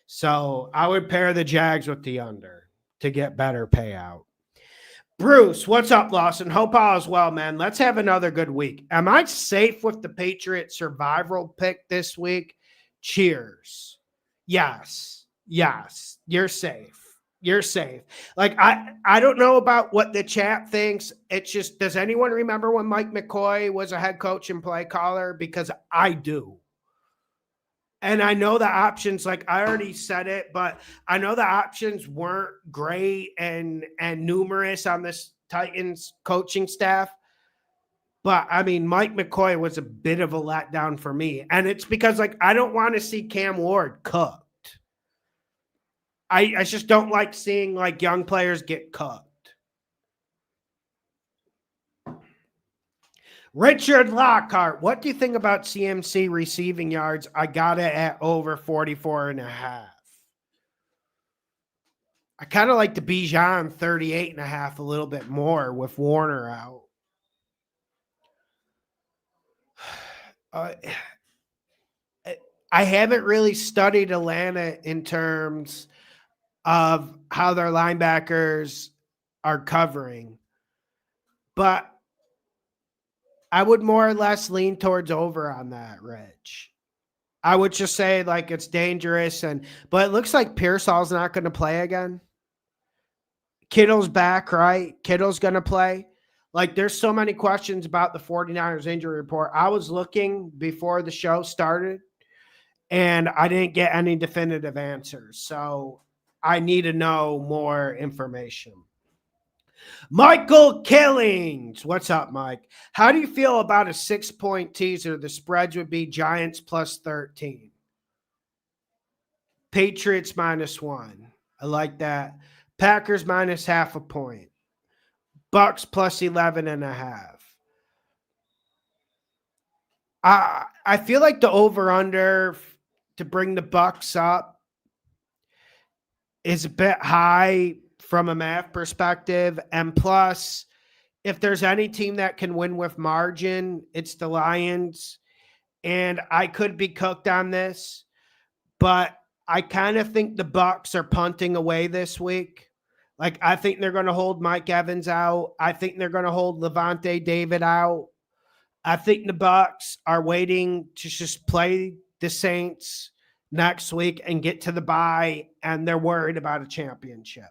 So I would pair the Jags with the under to get better payout. Bruce, what's up, Lawson? Hope all is well, man. Let's have another good week. Am I safe with the Patriots survival pick this week? Cheers. Yes. You're safe. You're safe. Like, I don't know about what the chat thinks. It's just, does anyone remember when Mike McCoy was a head coach and play caller? Because I do. And I know the options, like I already said it, but I know the options weren't great and numerous on this Titans coaching staff. But I mean, Mike McCoy was a bit of a letdown for me. And it's because like I don't want to see Cam Ward cooked. I just don't like seeing like young players get cooked. Richard Lockhart, what do you think about CMC receiving yards? I got it at over 44.5. I kind of like the Bijan 38.5 a little bit more with Warner out. I haven't really studied Atlanta in terms of how their linebackers are covering, but I would more or less lean towards over on that, Rich. I would just say like it's dangerous, but it looks like Pearsall's not going to play again. Kittle's back, right? Kittle's going to play. Like there's so many questions about the 49ers injury report. I was looking before the show started and I didn't get any definitive answers. So I need to know more information. Michael Killings. What's up, Mike? How do you feel about a 6-point teaser? The spreads would be Giants +13. Patriots -1. I like that. Packers -0.5 point. Bucks +11.5. I feel like the over-under to bring the Bucks up is a bit high from a math perspective. And plus, if there's any team that can win with margin, it's the Lions. And I could be cooked on this, but I kind of think the Bucs are punting away this week. Like, I think they're going to hold Mike Evans out. I think they're going to hold Levante David out. I think the Bucs are waiting to just play the Saints next week and get to the bye, and they're worried about a championship.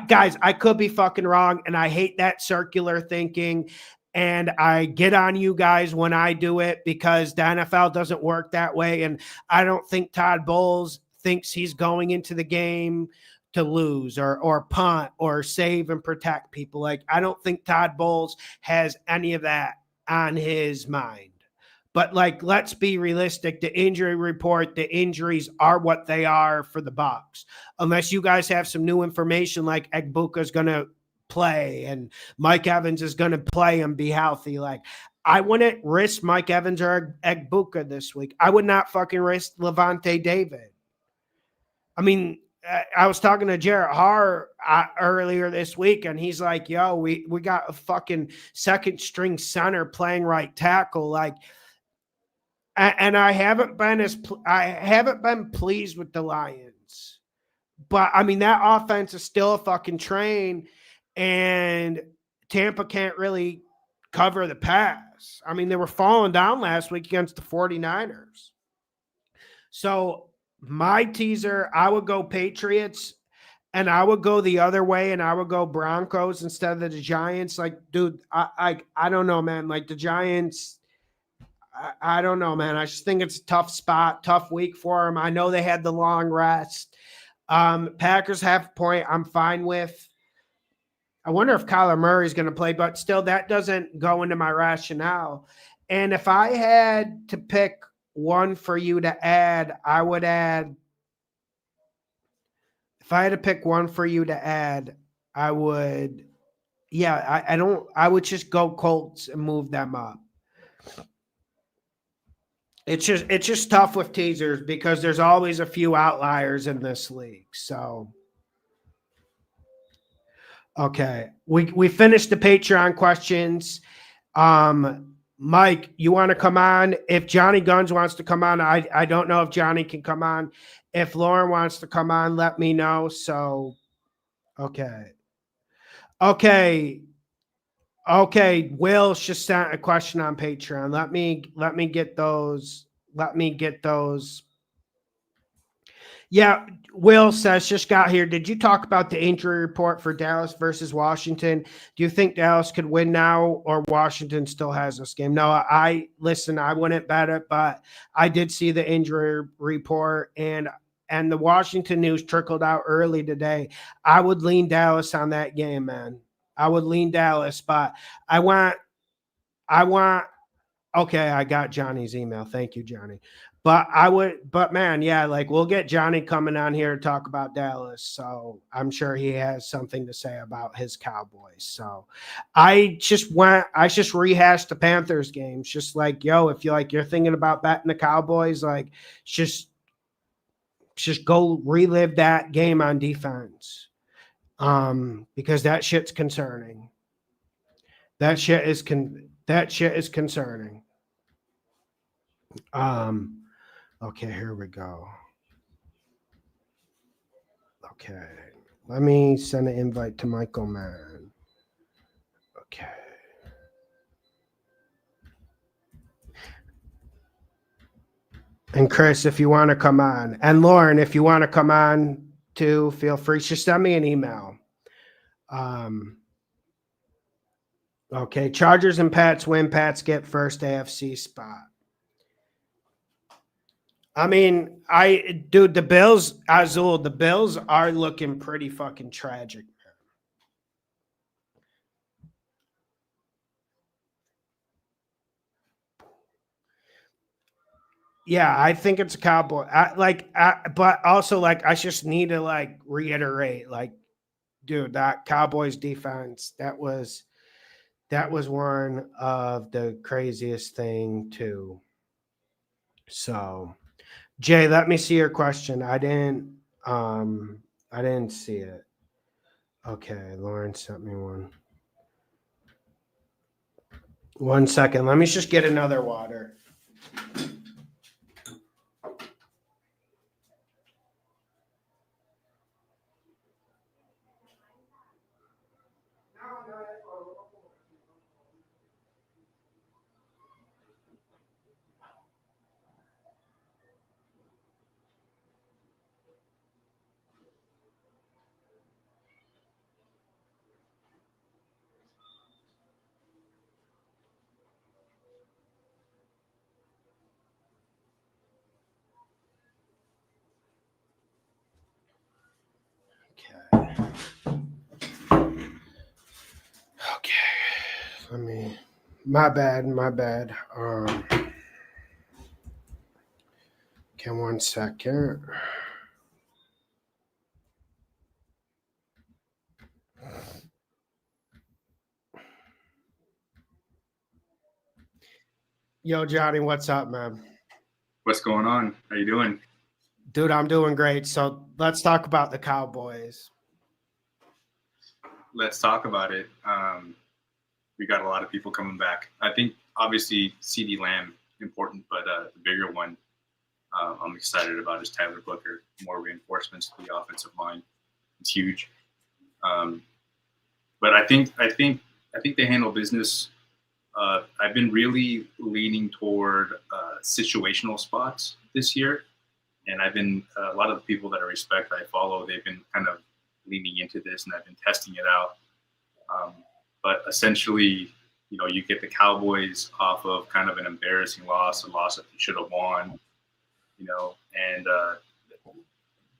Guys, I could be fucking wrong, and I hate that circular thinking. And I get on you guys when I do it because the NFL doesn't work that way. And I don't think Todd Bowles thinks he's going into the game to lose or punt or save and protect people. Like, I don't think Todd Bowles has any of that on his mind. But, like, let's be realistic. The injury report, the injuries are what they are for the Bucs. Unless you guys have some new information, like Egbuka's going to play and Mike Evans is going to play and be healthy. Like, I wouldn't risk Mike Evans or Egbuka this week. I would not fucking risk Levante David. I mean, I was talking to Jarrett Haar earlier this week, and he's like, yo, we got a fucking second string center playing right tackle. Like, and I haven't been pleased with the Lions. But I mean, that offense is still a fucking train, and Tampa can't really cover the pass. I mean, they were falling down last week against the 49ers. So my teaser, I would go Patriots, and I would go the other way, and I would go Broncos instead of the Giants. Like, dude, I don't know, man. Like, the Giants, I don't know, man. I just think it's a tough spot, tough week for them. I know they had the long rest. Packers half a point I'm fine with. I wonder if Kyler Murray is going to play, but still, that doesn't go into my rationale. And if I had to pick one for you to add, I would add. If I had to pick one for you to add, I would. Yeah, I don't. I would just go Colts and move them up. It's just tough with teasers because there's always a few outliers in this league. So. Okay. We finished the Patreon questions. Mike, you want to come on? If Johnny Guns wants to come on, I don't know if Johnny can come on. If Lauren wants to come on, let me know. So, okay. Will just sent a question on Patreon. Let me get those. Yeah, Will says, just got here. Did you talk about the injury report for Dallas versus Washington? Do you think Dallas could win now or Washington still has this game? No, I wouldn't bet it, but I did see the injury report and the Washington news trickled out early today. I would lean Dallas on that game, man. I would lean Dallas, but I want okay, I got Johnny's email. Thank you, Johnny. But man, yeah, like we'll get Johnny coming on here to talk about Dallas. So I'm sure he has something to say about his Cowboys. So I just rehashed the Panthers games. Just like, yo, if you're thinking about betting the Cowboys, like just go relive that game on defense. Because that shit's concerning. That shit is concerning. Okay, here we go. Okay, let me send an invite to Michael Mann. Okay. And Chris, if you want to come on, and Lauren, if you want to come on too, feel free. Just send me an email. Okay, Chargers and Pats win. Pats get first AFC spot. I mean, the Bills, Azul, the Bills are looking pretty fucking tragic. Yeah, I think it's a Cowboy. But also, like, I just need to, like, reiterate, like, dude, that Cowboys defense, that was one of the craziest thing, too. So, Jay, let me see your question. I didn't see it. Okay, Lauren sent me one. 1 second. Let me just get another water. My bad. Okay, 1 second. Yo, Johnny, what's up, man? What's going on? How you doing? Dude, I'm doing great. So let's talk about the Cowboys. Let's talk about it. We got a lot of people coming back. I think obviously CD Lamb important, but the bigger one I'm excited about is Tyler Booker. More reinforcements to the offensive line. It's huge. But I think they handle business. I've been really leaning toward situational spots this year, and I've been a lot of the people that I respect, I follow. They've been kind of leaning into this, and I've been testing it out. But essentially, you get the Cowboys off of kind of an embarrassing loss, a loss that they should have won, and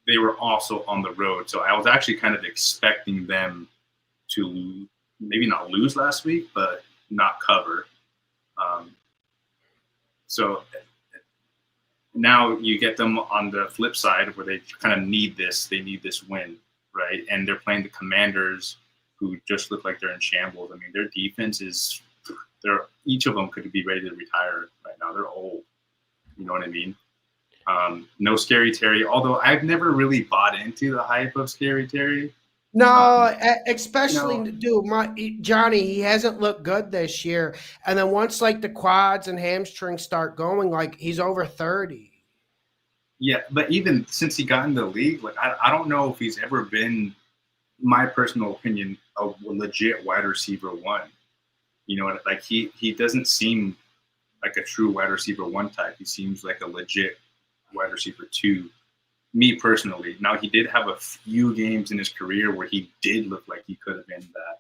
they were also on the road. So I was actually kind of expecting them to maybe not lose last week, but not cover. So now you get them on the flip side where they kind of need this. They need this win, right? And they're playing the Commanders, who just look like they're in shambles. I mean, their defense is – each of them could be ready to retire right now. They're old. You know what I mean? No Scary Terry, although I've never really bought into the hype of Scary Terry. No, especially, dude, Johnny, he hasn't looked good this year. And then once, like, the quads and hamstrings start going, like, he's over 30. Yeah, but even since he got in the league, like, I don't know if he's ever been, my personal opinion, a legit wide receiver one. Like, he doesn't seem like a true wide receiver one type. He seems like a legit wide receiver two. Me personally. Now, he did have a few games in his career where he did look like he could have been that.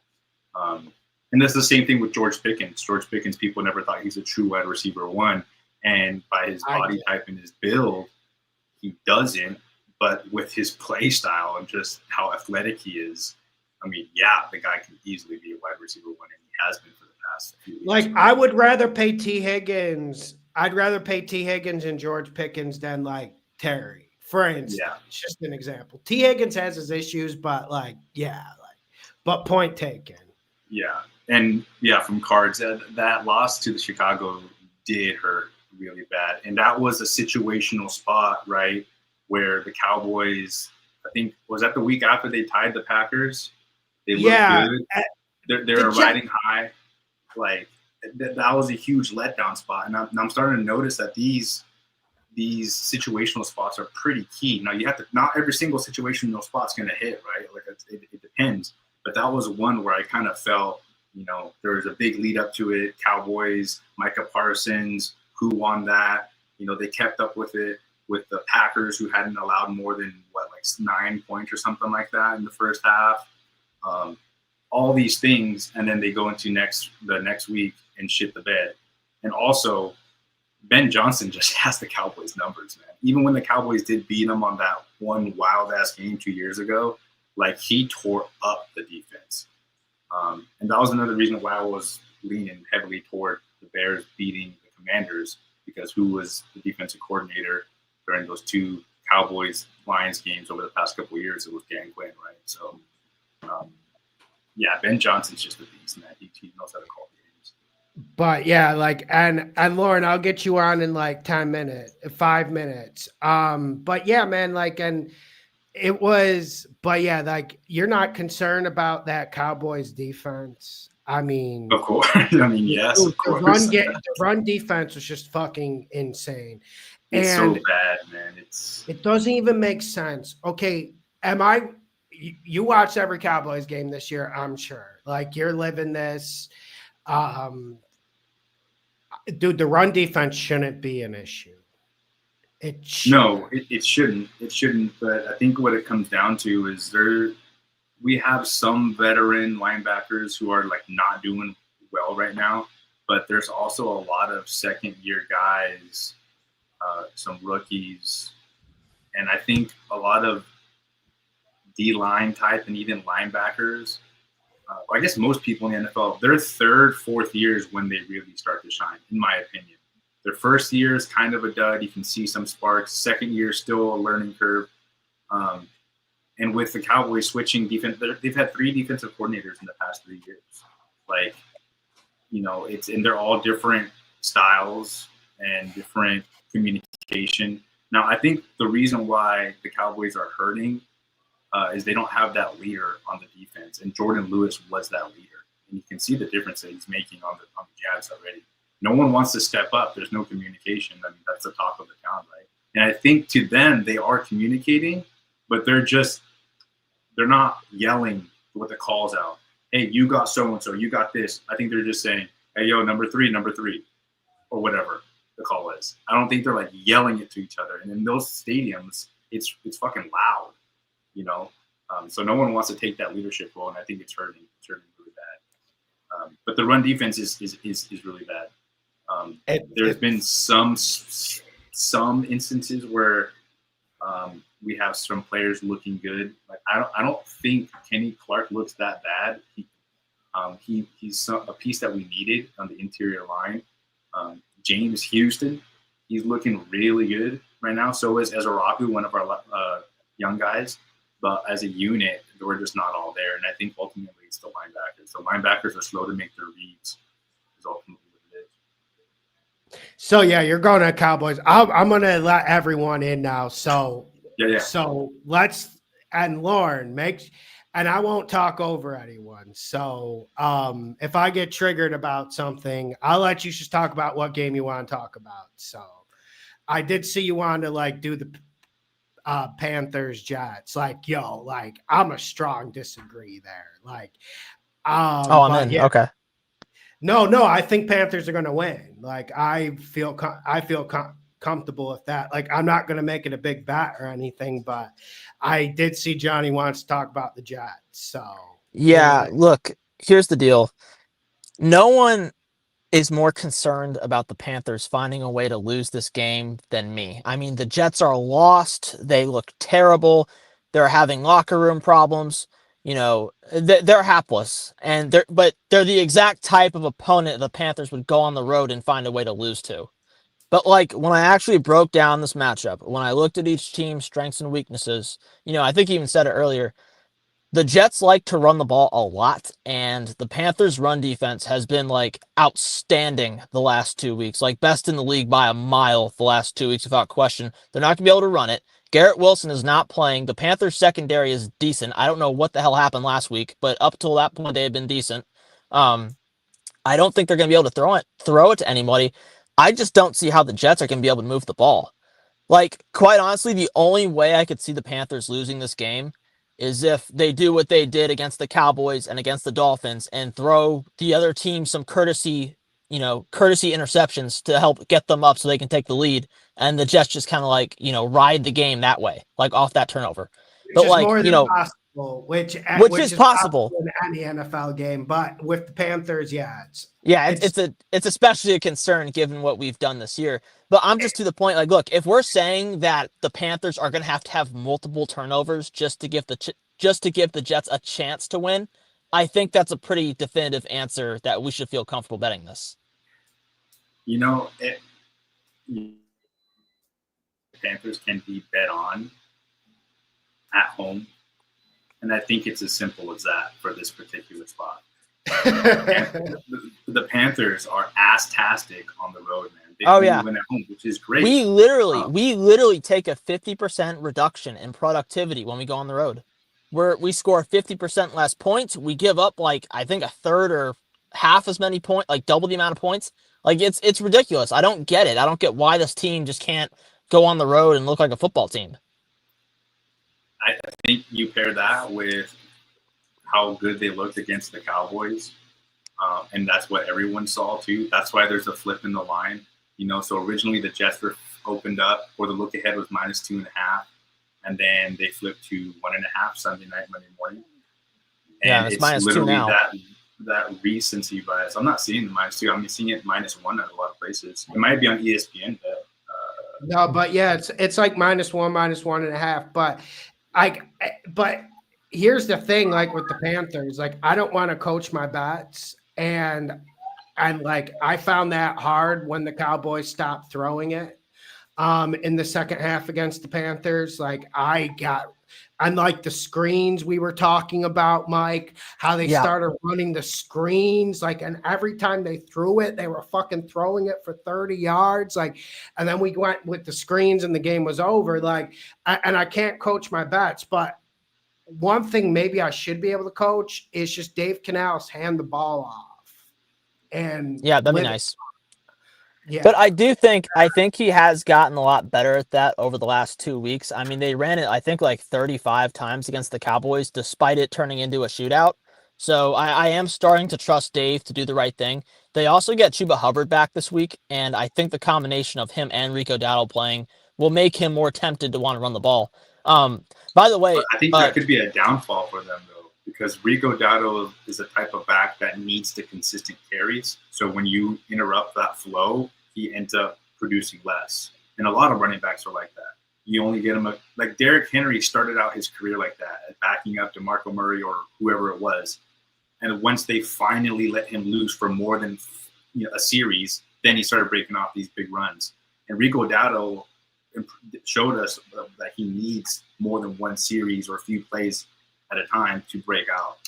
And that's the same thing with George Pickens. George Pickens, people never thought he's a true wide receiver one. And by his body type and his build, he doesn't. But with his play style and just how athletic he is, I mean, yeah, the guy can easily be a wide receiver one, and he has been for the past few years. Like, I would rather pay T. Higgins. I'd rather pay T. Higgins and George Pickens than, like, Terry. For instance, it's just an example. T. Higgins has his issues, but but point taken. Yeah. And from cards, that loss to the Chicago did hurt really bad. And that was a situational spot, right? Where the Cowboys, I think, was that the week after they tied the Packers? They looked good. They're riding high. Like, that was a huge letdown spot. And I'm starting to notice that these situational spots are pretty key. Now, you have to, not every single situational spot's going to hit, right? Like, it depends. But that was one where I kind of felt, there was a big lead up to it. Cowboys, Micah Parsons, who won that? They kept up with it with the Packers, who hadn't allowed more than 9 points or something like that in the first half. All these things, and then they go into the next week and shit the bed. And also, Ben Johnson just has the Cowboys numbers, man. Even when the Cowboys did beat them on that one wild-ass game 2 years ago, like, he tore up the defense. And that was another reason why I was leaning heavily toward the Bears beating the Commanders, because who was the defensive coordinator during those two Cowboys-Lions games over the past couple of years? It was Dan Quinn, right? So, Ben Johnson's just a beast, man. He knows how to call games. But and Lauren, I'll get you on in 5 minutes. But yeah, man, and it was, but yeah, you're not concerned about that Cowboys defense. I mean, of course. I mean, yes, of course. The run defense was just fucking insane. It's so bad, man. It doesn't even make sense. Okay, you watched every Cowboys game this year, I'm sure. You're living this. Dude, the run defense shouldn't be an issue. It shouldn't. No, it shouldn't. It shouldn't. But I think what it comes down to is we have some veteran linebackers who are not doing well right now, but there's also a lot of second-year guys, some rookies, and I think a lot of D-line type and even linebackers I guess most people in the NFL, their third, fourth years when they really start to shine, in my opinion. Their first year is kind of a dud. You can see some sparks. Second year, still a learning curve. And with the Cowboys switching defense, they've had 3 defensive coordinators in the past 3 years. Like, and they're all different styles and different communication. Now, I think the reason why the Cowboys are hurting is they don't have that leader on the defense, and Jordan Lewis was that leader, and you can see the difference that he's making on the Jags already. No one wants to step up. There's no communication. I mean, that's the talk of the town, right? And I think to them, they are communicating, but they're not yelling with the calls out. Hey, you got so-and-so, you got this. I think they're just saying, hey, yo, number three, or whatever the call is. I don't think they're like yelling it to each other. And in those stadiums, it's fucking loud, so no one wants to take that leadership role, and I think it's hurting really bad. But the run defense is really bad. There's been some instances where we have some players looking good. Like I don't think Kenny Clark looks that bad. He's a piece that we needed on the interior line. James Houston, he's looking really good right now. So is Ezraku, one of our young guys. But as a unit, we're just not all there. And I think ultimately it's the linebackers. The linebackers are slow to make their reads. Is ultimately what it is. So yeah, you're going to Cowboys. I'm going to let everyone in now. So yeah. So and Lauren and I won't talk over anyone. So if I get triggered about something, I'll let you just talk about what game you want to talk about. So I did see you wanted to do the Panthers Jets. I'm a strong disagree there. I'm in. Yeah. Okay. No, I think Panthers are going to win. I feel comfortable with that. I'm not going to make it a big bet or anything, but I did see Johnny wants to talk about the Jets. So yeah, look, here's the deal. No one is more concerned about the Panthers finding a way to lose this game than me. I mean, the Jets are lost. They look terrible. They're having locker room problems. They're hapless, but they're the exact type of opponent the Panthers would go on the road and find a way to lose to. But when I actually broke down this matchup, when I looked at each team's strengths and weaknesses, I think you even said it earlier, the Jets like to run the ball a lot, and the Panthers' run defense has been outstanding the last 2 weeks, best in the league by a mile the last 2 weeks without question. They're not going to be able to run it. Garrett Wilson is not playing. The Panthers' secondary is decent. I don't know what the hell happened last week, but up till that point they had been decent. I don't think they're going to be able to throw it to anybody. I just don't see how the Jets are going to be able to move the ball. Quite honestly, the only way I could see the Panthers losing this game is if they do what they did against the Cowboys and against the Dolphins and throw the other team some courtesy interceptions to help get them up so they can take the lead. And the Jets just kind of ride the game that way, off that turnover. Which is more than possible, which is possible in any NFL game. But with the Panthers, it's especially a concern given what we've done this year. But I'm just to the point, look, if we're saying that the Panthers are going to have multiple turnovers just to give the Jets a chance to win, I think that's a pretty definitive answer that we should feel comfortable betting this. The Panthers can be bet on at home, and I think it's as simple as that for this particular spot. The Panthers are ass-tastic on the road, man. They win at home, which is great. We literally take a 50% reduction in productivity when we go on the road. We score 50% less points. We give up I think a third or half as many points, double the amount of points. It's ridiculous. I don't get it. I don't get why this team just can't go on the road and look like a football team. I think you pair that with how good they looked against the Cowboys, and that's what everyone saw too. That's why there's a flip in the line. So originally the Jets were opened up, or the look ahead was -2.5, and then they flipped to 1.5 Sunday night, Monday morning. And it's -2 now. That recency bias. I'm not seeing the -2. I'm seeing it -1 at a lot of places. It might be on ESPN, but no, but yeah, it's -1, -1.5. But here's the thing, like with the Panthers, like I don't want to coach my bats, and like I found that hard when the Cowboys stopped throwing it in the second half against the Panthers. Like unlike the screens we were talking about, Mike, how they started running the screens, like, and every time they threw it, they were fucking throwing it for 30 yards. Like, and then we went with the screens and the game was over. Like, and I can't coach my bats, but one thing maybe I should be able to coach is just Dave Canales hand the ball off. And yeah, that'd be nice. Yeah. But I think he has gotten a lot better at that over the last 2 weeks. I mean, they ran it, I think, like 35 times against the Cowboys, despite it turning into a shootout. So I am starting to trust Dave to do the right thing. They also get Chuba Hubbard back this week, and I think the combination of him and Rico Dowdle playing will make him more tempted to want to run the ball. By the way, I think that could be a downfall for them, though, because Rico Dowdle is a type of back that needs the consistent carries. So when you interrupt that flow, he ends up producing less. And a lot of running backs are like that. You only get him like Derrick Henry started out his career like that, backing up DeMarco Murray or whoever it was. And once they finally let him loose for more than a series, then he started breaking off these big runs. And Rico Dowdle showed us that he needs more than one series or a few plays at a time to break out.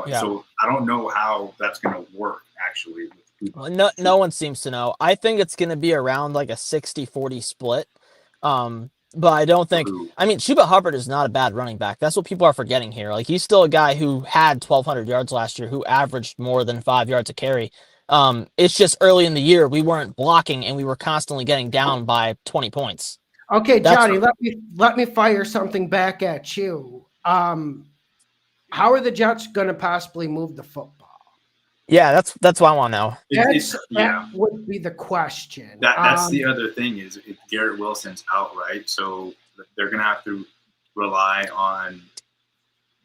So I don't know how that's going to work actually. No one seems to know. I think it's going to be around like a 60-40 split. But I don't think – I mean, Chuba Hubbard is not a bad running back. That's what people are forgetting here. Like, he's still a guy who had 1,200 yards last year, who averaged more than 5 yards a carry. It's just early in the year we weren't blocking and we were constantly getting down by 20 points. Okay, Johnny, let me fire something back at you. How are the Jets going to possibly move the football? Yeah, that's what I want to know. That would be the question. That's the other thing is if Garrett Wilson's out, right? So they're going to have to rely on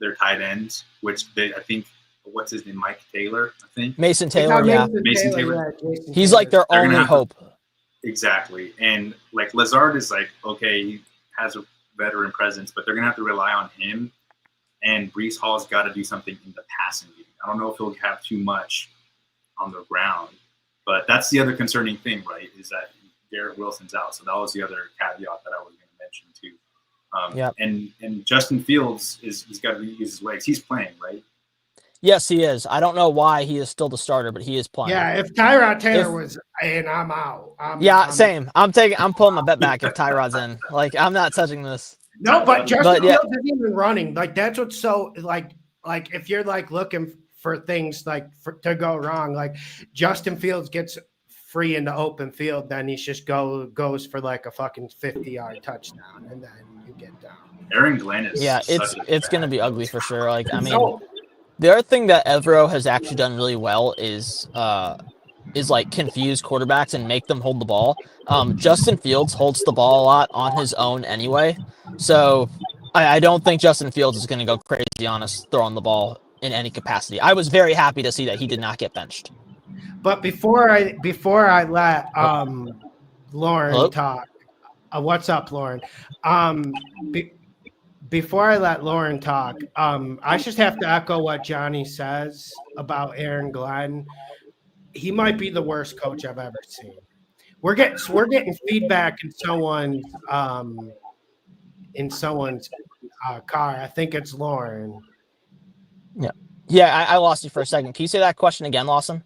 their tight ends, which I think, what's his name, Mike Taylor, I think? Mason Taylor, yeah. Mason Taylor. He's like their only hope. Exactly. And like Lazard is like, okay, he has a veteran presence, but they're going to have to rely on him. And Breece Hall's got to do something in the passing game. I don't know if he'll have too much on the ground, but that's the other concerning thing, right, is that Garrett Wilson's out. So that was the other caveat that I was going to mention too. And Justin Fields he's got to use his legs. He's playing, right? Yes, he is. I don't know why he is still the starter, but he is playing. Yeah, if Tyrod Taylor was in, I'm out. Same. I'm pulling my bet back if Tyrod's in. Like, I'm not touching this. No, but Justin Fields isn't even running. Like, that's what's so like if you're like looking for things like to go wrong, like Justin Fields gets free in the open field, then he just goes for like a fucking 50-yard touchdown, and then you get down. Aaron Glenn is it's going to be ugly for sure. Like, I mean, the other thing that Evero has actually done really well is like confuse quarterbacks and make them hold the ball. Justin Fields holds the ball a lot on his own anyway, so I don't think Justin Fields is going to go crazy on us throwing the ball in any capacity. I was very happy to see that he did not get benched. But before I let Lauren talk, what's up, Lauren? Before I let Lauren talk, I just have to echo what Johnny says about Aaron Glenn. He might be the worst coach I've ever seen. We're getting feedback in someone's car. I think it's Lauren. Yeah. I lost you for a second. Can you say that question again, Lawson?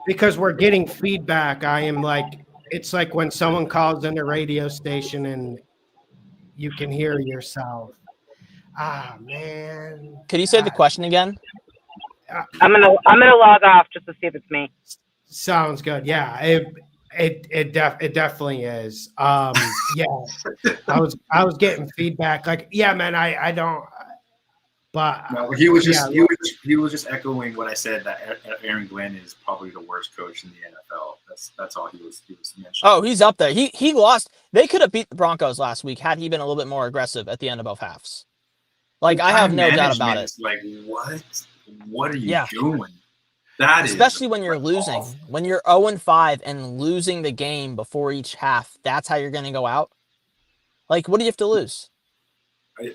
Because we're getting feedback. I am like, it's like when someone calls in a radio station and you can hear yourself. Ah, man. Could you say the question again? I'm gonna log off just to see if it's me. Sounds good. Yeah, it definitely is. Yeah, I was getting feedback. Like, yeah, man, I don't. But no, he was just echoing what I said, that Aaron Glenn is probably the worst coach in the NFL. That's all he was mentioning. Oh, he's up there. He lost. They could have beat the Broncos last week had he been a little bit more aggressive at the end of both halves. Like, I have no doubt about it. Like, what are you doing? That especially when you're losing. When you're 0-5 and losing the game before each half, that's how you're going to go out? Like, what do you have to lose?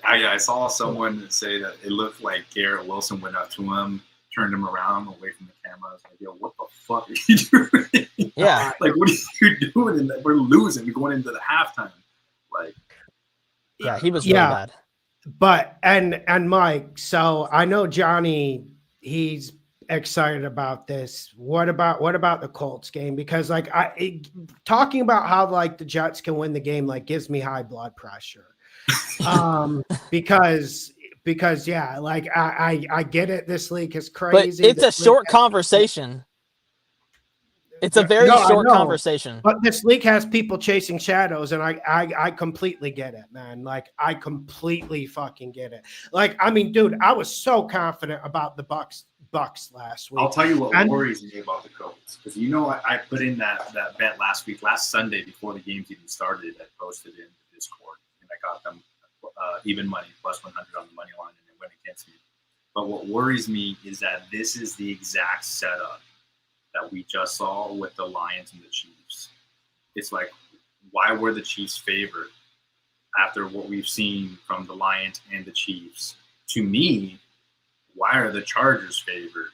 I saw someone say that it looked like Garrett Wilson went up to him, turned him around away from the camera. I was like, yo, what the fuck are you doing? Yeah. Like, what are you doing? We're losing. We're going into the halftime. Like, Yeah, he was really bad. But and Mike, so I know Johnny, he's excited about this. What about the Colts game? Because like talking about how like the Jets can win the game like gives me high blood pressure. Because yeah, like I get it. This league is crazy. But it's a short conversation. It's a very short conversation. But this league has people chasing shadows, and I completely get it, man. Like I completely fucking get it. Like I mean, dude, I was so confident about the Bucks last week. I'll tell you what worries me about the Colts, because I put in that bet last Sunday before the games even started. I posted in the Discord, and I got them even money plus 100 on the money line, and it went against me. But what worries me is that this is the exact setup that we just saw with the Lions and the Chiefs. It's like, why were the Chiefs favored after what we've seen from the Lions and the Chiefs? To me, why are the Chargers favored?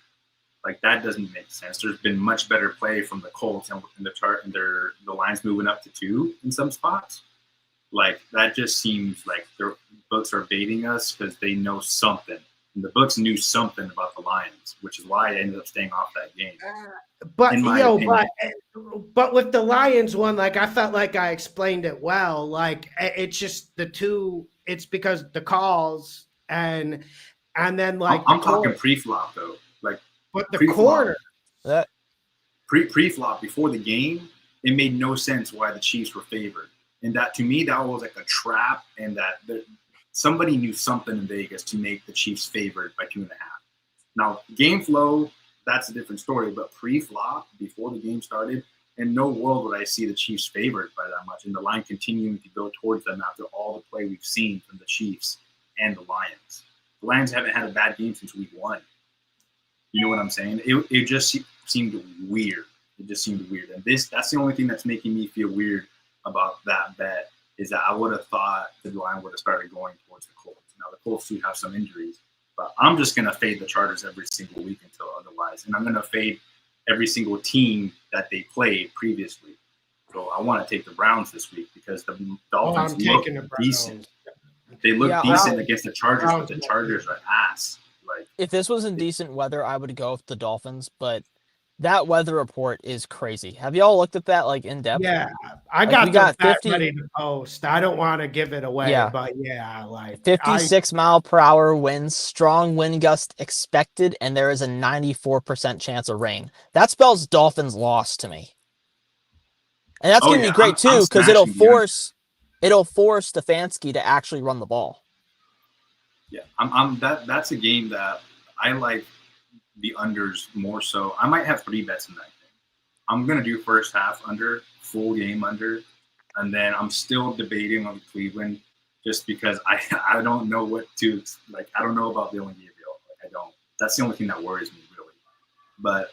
Like, that doesn't make sense. There's been much better play from the Colts and the Lions moving up to 2 in some spots. Like, that just seems like their books are baiting us because they know something. And the books knew something about the Lions, which is why I ended up staying off that game. But but with the Lions one, like I felt like I explained it well. Like it's just it's because the calls and then like I'm talking pre-flop though. Like, but the corner pre-flop before the game, it made no sense why the Chiefs were favored. And that, to me, that was like a trap, and that somebody knew something in Vegas to make the Chiefs favored by 2.5. Now, game flow, that's a different story, but pre-flop, before the game started, in no world would I see the Chiefs favored by that much, and the line continuing to go towards them after all the play we've seen from the Chiefs and the Lions. The Lions haven't had a bad game since week 1. You know what I'm saying? It just seemed weird. It just seemed weird. And that's the only thing that's making me feel weird about that bet, is that I would have thought the line would have started going towards the Colts. Now, the Colts do have some injuries, but I'm just going to fade the Chargers every single week until otherwise. And I'm going to fade every single team that they played previously. So I want to take the Browns this week because the Dolphins look decent. They look decent against the Chargers, but the Chargers are ass. Like, if this was in decent weather, I would go with the Dolphins, but that weather report is crazy. Have y'all looked at that like in depth? Yeah, I got 50 ready to post. I don't want to give it away, but yeah, like 56 mile per hour winds, strong wind gust expected, and there is a 94% chance of rain. That spells Dolphins loss to me, and that's gonna be great too because it'll force Stefanski to actually run the ball. Yeah, that's a game that I like. The unders more so. I might have 3 bets in that game. I'm going to do first half under, full game under, and then I'm still debating on Cleveland just because I don't know what to, like, I don't know about Dylan Gabriel. Like, I don't. That's the only thing that worries me, really. But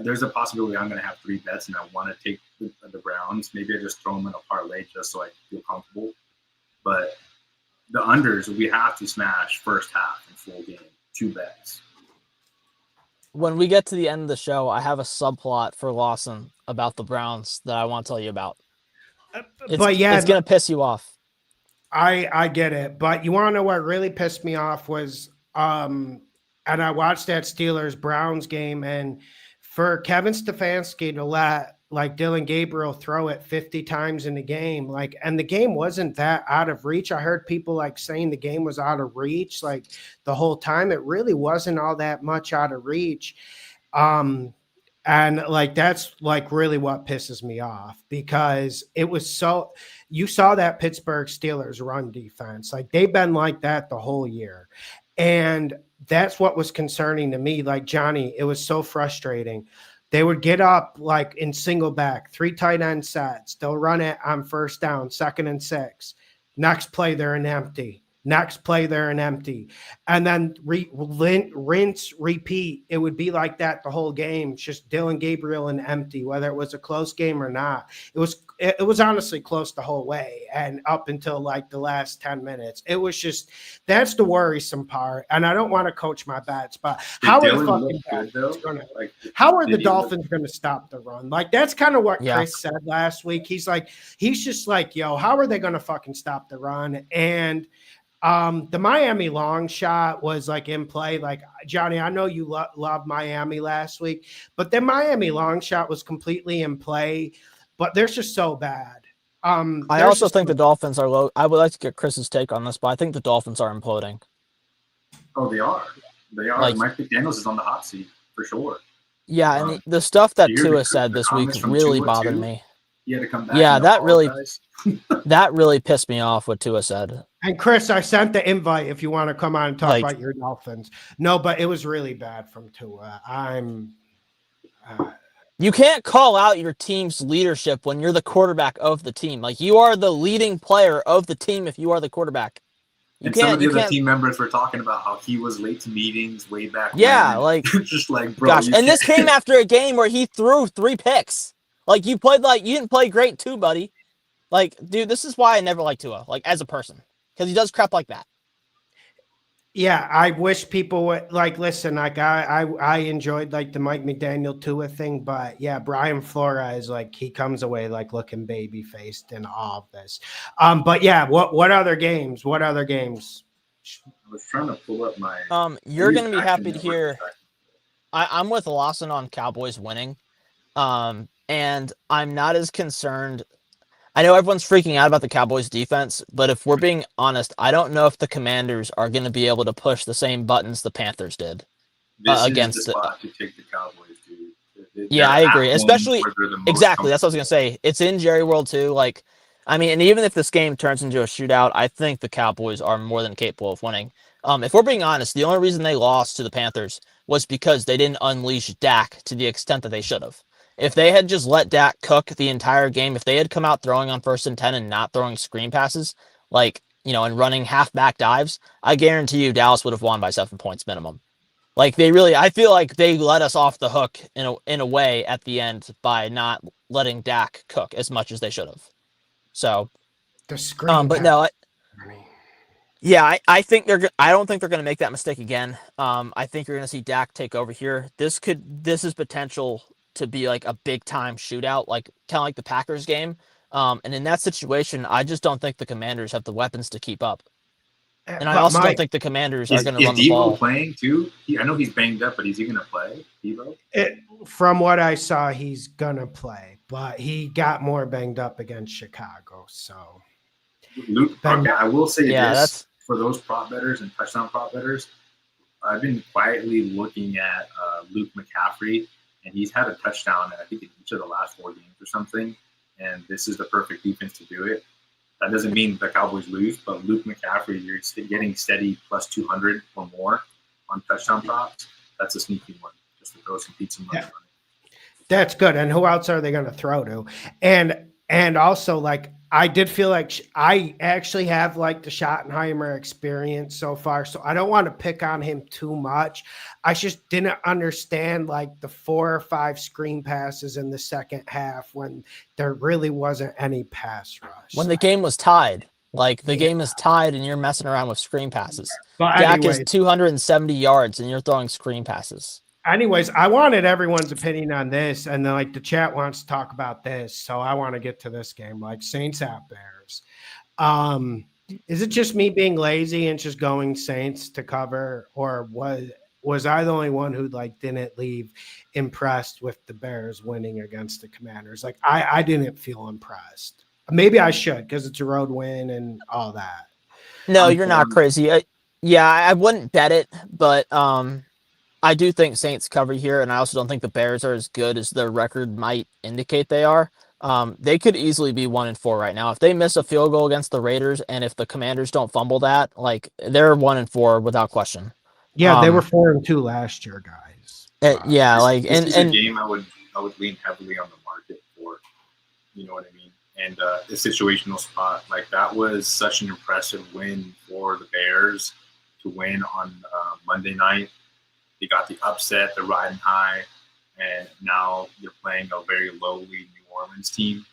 there's a possibility I'm going to have 3 bets, and I want to take the Browns. Maybe I just throw them in a parlay just so I feel comfortable. But the unders, we have to smash first half and full game, 2 bets. When we get to the end of the show, I have a subplot for Lawson about the Browns that I want to tell you about. It's going to piss you off. I get it. But you want to know what really pissed me off was, and I watched that Steelers-Browns game, and for Kevin Stefanski to let like Dylan Gabriel throw it 50 times in the game, like, and the game wasn't that out of reach. I heard people like saying the game was out of reach, like the whole time. It really wasn't all that much out of reach. And like, that's like really what pisses me off, because it was you saw that Pittsburgh Steelers run defense. Like, they've been like that the whole year. And that's what was concerning to me. Like, Johnny, it was so frustrating. They would get up like in single back, 3 tight end sets. They'll run it on first down, 2nd and 6. Next play, they're in empty. Next play, they're an empty. And then rinse, repeat. It would be like that the whole game. It's just Dylan Gabriel and empty, whether it was a close game or not. It was honestly close the whole way and up until like the last 10 minutes. It was just, that's the worrisome part. And I don't want to coach my bets, but how are the Dolphins going to stop the run? Like, that's kind of what Chris said last week. He's just like, yo, how are they going to fucking stop the run? And the Miami long shot was like in play. Like, Johnny, I know you love Miami last week, but the Miami long shot was completely in play, but they're just so bad. I also think the Dolphins are low. I would like to get Chris's take on this, but I think the Dolphins are imploding. Oh, they are. They are. Like, Mike McDaniels is on the hot seat for sure. Yeah, and the stuff that Tua said this week really bothered me. He had to come back. Yeah, that really pissed me off what Tua said. And Chris, I sent the invite if you want to come on and talk about your Dolphins. No, but it was really bad from Tua. You can't call out your team's leadership when you're the quarterback of the team. Like, you are the leading player of the team if you are the quarterback. Some of the other team members were talking about how he was late to meetings way back when. Like just like, bro. Gosh, and this came after a game where he threw 3 picks. Like, you didn't play great too, buddy. Like, dude, this is why I never liked Tua, like, as a person, because he does crap like that. Yeah, I wish people would listen. Like, I enjoyed like the Mike McDaniel Tua thing, but yeah, Brian Flores, like, he comes away like looking baby faced in all of this. But yeah, what other games? What other games? I was trying to pull up my. You're gonna be happy to hear. I'm with Lawson on Cowboys winning, and I'm not as concerned. I know everyone's freaking out about the Cowboys defense, but if we're being honest, I don't know if the Commanders are going to be able to push the same buttons the Panthers did against the spot to take the Cowboys, dude. Yeah, I agree. Especially, exactly. That's what I was going to say. It's in Jerry World too. Like, I mean, and even if this game turns into a shootout, I think the Cowboys are more than capable of winning. If we're being honest, the only reason they lost to the Panthers was because they didn't unleash Dak to the extent that they should have. If they had just let Dak cook the entire game, if they had come out throwing on 1st and 10 and not throwing screen passes, and running half-back dives, I guarantee you Dallas would have won by 7 points minimum. Like, I feel like they let us off the hook in a way at the end by not letting Dak cook as much as they should have. So, the screen but no, I think I don't think they're going to make that mistake again. I think you're going to see Dak take over here. This is potential to be like a big time shootout, like kind of like the Packers game. And in that situation, I just don't think the Commanders have the weapons to keep up. And I also don't think the Commanders are going to run the ball. Is Deebo playing too? I know he's banged up, but is he going to play, Deebo? From what I saw, he's going to play, but he got more banged up against Chicago. So, Luke, I will say this for those prop bettors and touchdown prop bettors. I've been quietly looking at Luke McCaffrey. And he's had a touchdown, I think, in each of the last 4 games or something. And this is the perfect defense to do it. That doesn't mean the Cowboys lose, but Luke McCaffrey, you're getting steady plus 200 or more on touchdown props. That's a sneaky one, just to throw some pizza money on it. That's good. And who else are they going to throw to? And also, like, I did feel like I actually have like the Schottenheimer experience so far, so I don't want to pick on him too much. I just didn't understand like the 4 or 5 screen passes in the second half when there really wasn't any pass rush. When the game was tied, game is tied and you're messing around with screen passes. But Dak is 270 yards and you're throwing screen passes. Anyways, I wanted everyone's opinion on this, and then like the chat wants to talk about this, so I want to get to this game, like Saints at Bears. Is it just me being lazy and just going Saints to cover, or was I the only one who like didn't leave impressed with the Bears winning against the Commanders? Like I didn't feel impressed. Maybe I should because it's a road win and all that. No, you're not crazy. I wouldn't bet it, but I do think Saints cover here, and I also don't think the Bears are as good as their record might indicate they are. They could easily be 1-4 right now. If they miss a field goal against the Raiders, and if the Commanders don't fumble that, like they're 1-4 without question. Yeah, they were 4-2 last year, guys. This is a game I would lean heavily on the market for. You know what I mean? And the situational spot, like that was such an impressive win for the Bears to win on Monday night. They got the upset, they're riding high, and now they're playing a very lowly New Orleans team.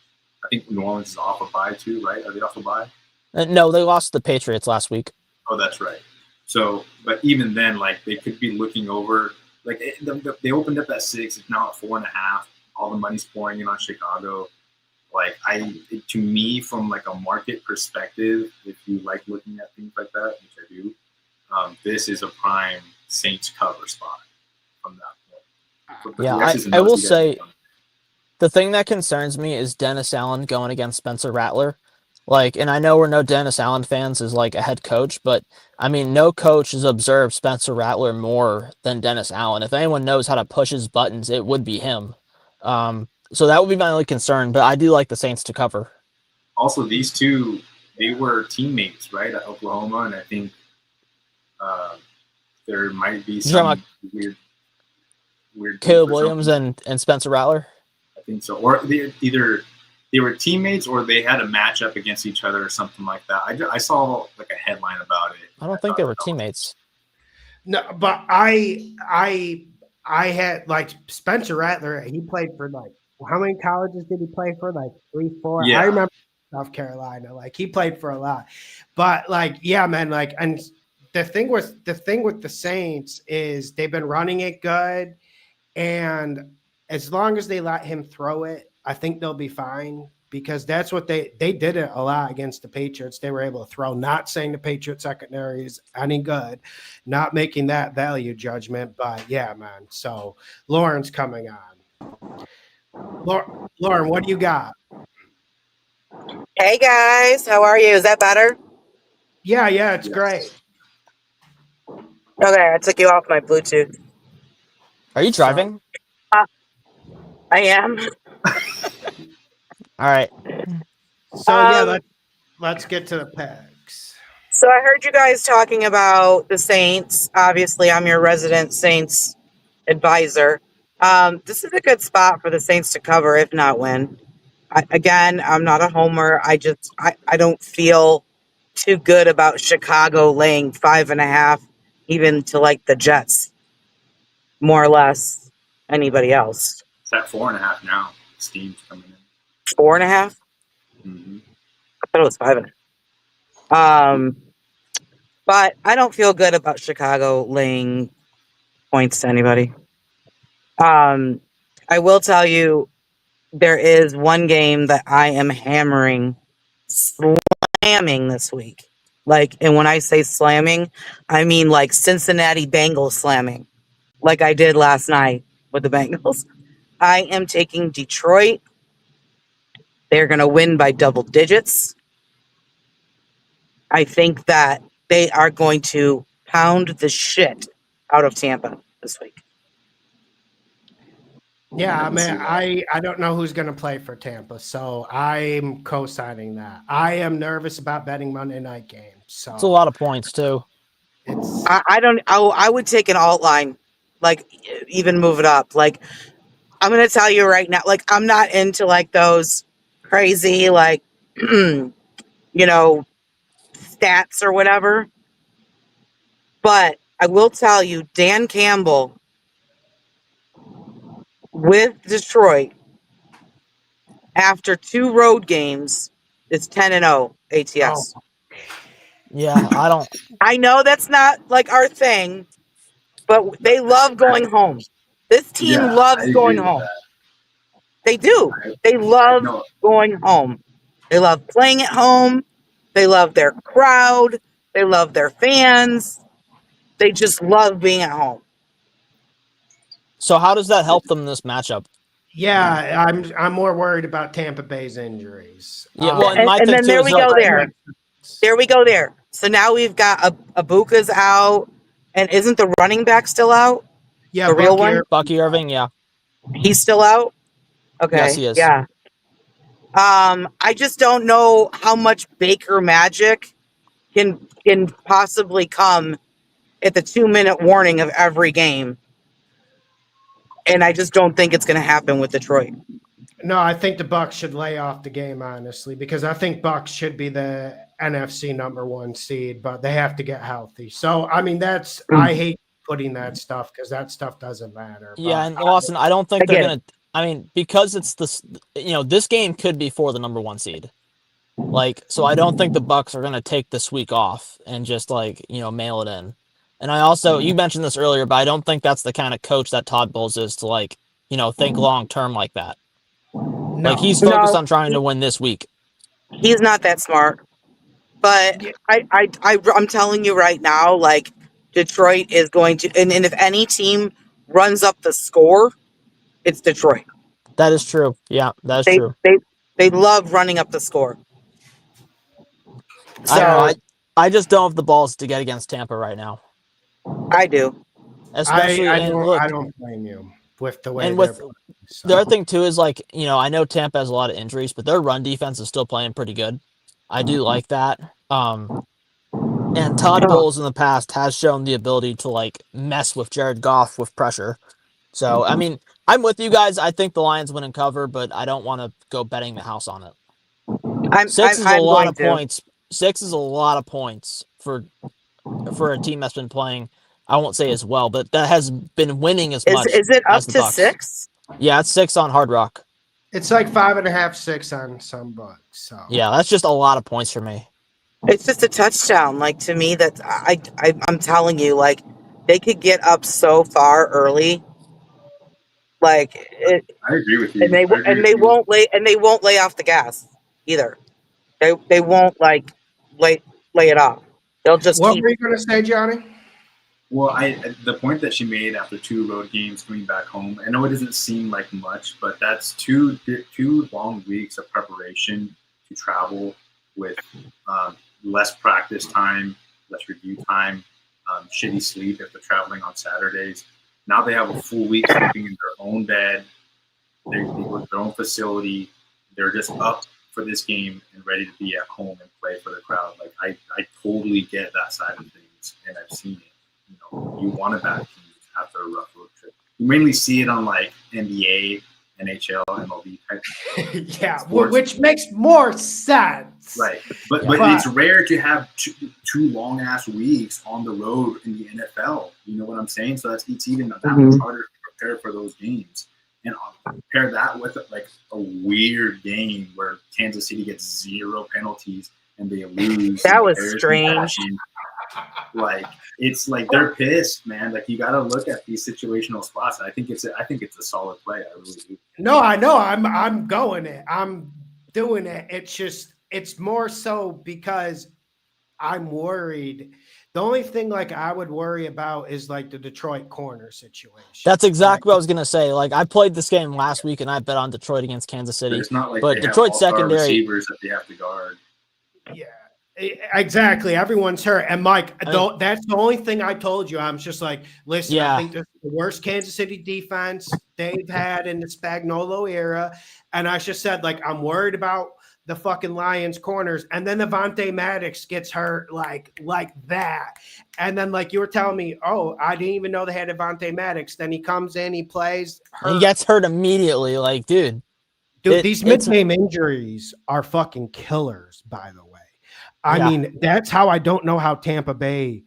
I think New Orleans is off a bye too, right? Are they off a bye? No, they lost the Patriots last week. Oh, that's right. So, but even then, like they could be looking over. Like they opened up at 6, it's now at 4.5. All the money's pouring in on Chicago. Like to me, from like a market perspective, if you like looking at things like that, which I do, this is a prime Saints cover spot from that point. Yeah, I will say the thing that concerns me is Dennis Allen going against Spencer Rattler. Like, and I know we're no Dennis Allen fans as like a head coach, but I mean, no coach has observed Spencer Rattler more than Dennis Allen. If anyone knows how to push his buttons, it would be him. So that would be my only concern, but I do like the Saints to cover. Also, these two, they were teammates, right, at Oklahoma, and I think there might be some weird Caleb Williams and Spencer Rattler? I think so. Or either they were teammates or they had a matchup against each other or something like that. I saw like a headline about it. I don't think they were teammates. No, but I had like Spencer Rattler. He played for like how many colleges did he play for? Like 3, 4. Yeah. I remember South Carolina. Like he played for a lot. But like, yeah, man. Like, and the thing with the Saints is they've been running it good, and as long as they let him throw it, I think they'll be fine. Because that's what they did it a lot against the Patriots. They were able to throw, not saying the Patriot secondary is any good, not making that value judgment, but yeah, man. So Lauren's coming on. Lauren, what do you got? Hey guys, how are you? Is that better? Yeah, it's great. Okay, I took you off my Bluetooth. Are you driving? I am. All right. So let's get to the picks. So I heard you guys talking about the Saints. Obviously, I'm your resident Saints advisor. This is a good spot for the Saints to cover, if not win. I'm not a homer. I don't feel too good about Chicago laying 5.5, even to like the Jets, more or less anybody else. It's at 4.5 now. Steam's coming in. 4.5? Mm-hmm. I thought it was 5.5. But I don't feel good about Chicago laying points to anybody. I will tell you, there is one game that I am slamming this week. Like, and when I say slamming, I mean like Cincinnati Bengals slamming, like I did last night with the Bengals. I am taking Detroit. They're going to win by double digits. I think that they are going to pound the shit out of Tampa this week. Yeah, I mean, I don't know who's going to play for Tampa, so I'm co-signing that. I am nervous about betting Monday night games. So it's a lot of points too. I would take an alt line, like even move it up. Like I'm going to tell you right now, like I'm not into like those crazy like stats or whatever. But I will tell you, Dan Campbell with Detroit after 2 road games is 10-0 ATS. Oh. Yeah, I know that's not like our thing, but they love going home. This team loves going home. They do. They love going home. They love playing at home. They love their crowd. They love their fans. They just love being at home. So how does that help them in this matchup? Yeah, I'm more worried about Tampa Bay's injuries. Yeah, well, and then there we go there. There we go there. So now we've got Ibuka's out, and isn't the running back still out? Yeah, the real one, Bucky Irving. Yeah, he's still out. Okay, yes, he is. Yeah. I just don't know how much Baker magic can possibly come at the 2-minute warning of every game. And I just don't think it's going to happen with Detroit. No, I think the Bucks should lay off the game, honestly, because I think Bucks should be the NFC #1 seed, but they have to get healthy. So, I mean, I hate putting that stuff because that stuff doesn't matter. Yeah, but and Lawson, I don't think I they're get gonna. I mean, because it's this, this game could be for the #1 seed. Like, so I don't think the Bucks are gonna take this week off and just mail it in. And I also, you mentioned this earlier, but I don't think that's the kind of coach that Todd Bowles is to think long term like that. No. Like, he's focused No. on trying to win this week. He's not that smart. But Yeah. I'm telling you right now, like, Detroit is going to, and if any team runs up the score, it's Detroit. That is true. Yeah, that is true. They love running up the score. So I don't know. I just don't have the balls to get against Tampa right now. I do. Especially, I and look, don't blame you with the way and they're with playing, so. the other thing too is I know Tampa has a lot of injuries, but their run defense is still playing pretty good. I do like that. And Todd Bowles in the past has shown the ability to mess with Jared Goff with pressure. So I mean, I'm with you guys. I think the Lions win and cover, but I don't want to go betting the house on it. Six is a lot of points. 6 is a lot of points for a team that's been playing. I won't say as well, but that has been winning as much. Is it up as the to Bucks. 6? Yeah, it's 6 on Hard Rock. It's like 5.5, 6 on some books. So Yeah, that's just a lot of points for me. It's just a touchdown. Like, to me, that I'm telling you, like, they could get up so far early. Like, I agree with you. and they won't lay off the gas either. They won't lay it off. They'll just what keep. were you going to say, Johnny? Well, the point that she made after 2 road games coming back home, I know it doesn't seem like much, but that's two long weeks of preparation to travel with less practice time, less review time, shitty sleep if they're traveling on Saturdays. Now they have a full week sleeping in their own bed. They work at their own facility. They're just up for this game and ready to be at home and play for the crowd. Like, I totally get that side of things, and I've seen it. You want to back teams after a rough road trip. You mainly see it on NBA, NHL, MLB type. Yeah, sports. Which makes more sense. Right, but it's rare to have two long ass weeks on the road in the NFL. You know what I'm saying? So it's even that much harder to prepare for those games, and compare that with a weird game where Kansas City gets 0 penalties and they lose. That was strange. It's like they're pissed, man. Like, you got to look at these situational spots. I think it's a solid play. I really do. No, I know. I'm going it. I'm doing it. It's more so because I'm worried. The only thing I would worry about is the Detroit corner situation. That's exactly what I was gonna say. I played this game last week and I bet on Detroit against Kansas City. It's not like but they Detroit have all-star secondary receivers that they have to guard. Yeah. Exactly. Everyone's hurt. And Mike, that's the only thing I told you. I'm just listen, I think this is the worst Kansas City defense they've had in the Spagnuolo era. And I just said, I'm worried about the fucking Lions corners. And then Avonte Maddox gets hurt like that. And then you were telling me, oh, I didn't even know they had Avonte Maddox. Then he comes in, he plays. He gets hurt immediately. Dude, these mid-game injuries are fucking killers, by the way. I mean, that's how I don't know how Tampa Bay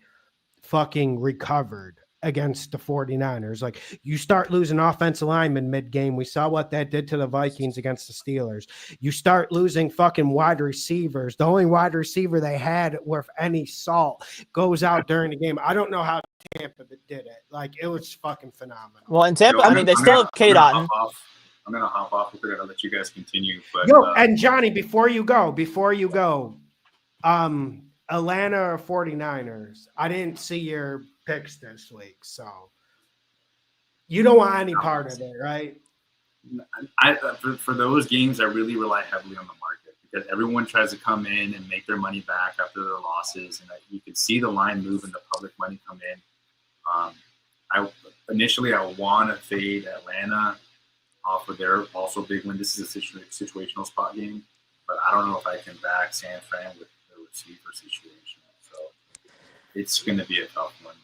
fucking recovered against the 49ers. You start losing offensive linemen mid-game. We saw what that did to the Vikings against the Steelers. You start losing fucking wide receivers. The only wide receiver they had worth any salt goes out during the game. I don't know how Tampa did it. It was fucking phenomenal. Well, in Tampa, they still have K. Dotton. I'm going to hop off. We're going to let you guys continue. But, and Johnny, before you go, Atlanta or 49ers. I didn't see your picks this week, so you don't want any part of it, right? For those games, I really rely heavily on the market because everyone tries to come in and make their money back after their losses, and you can see the line move and the public money come in. I want to fade Atlanta off of their also big win. This is a situational spot game, but I don't know if I can back San Fran with the receiver situation. So it's going to be a tough one.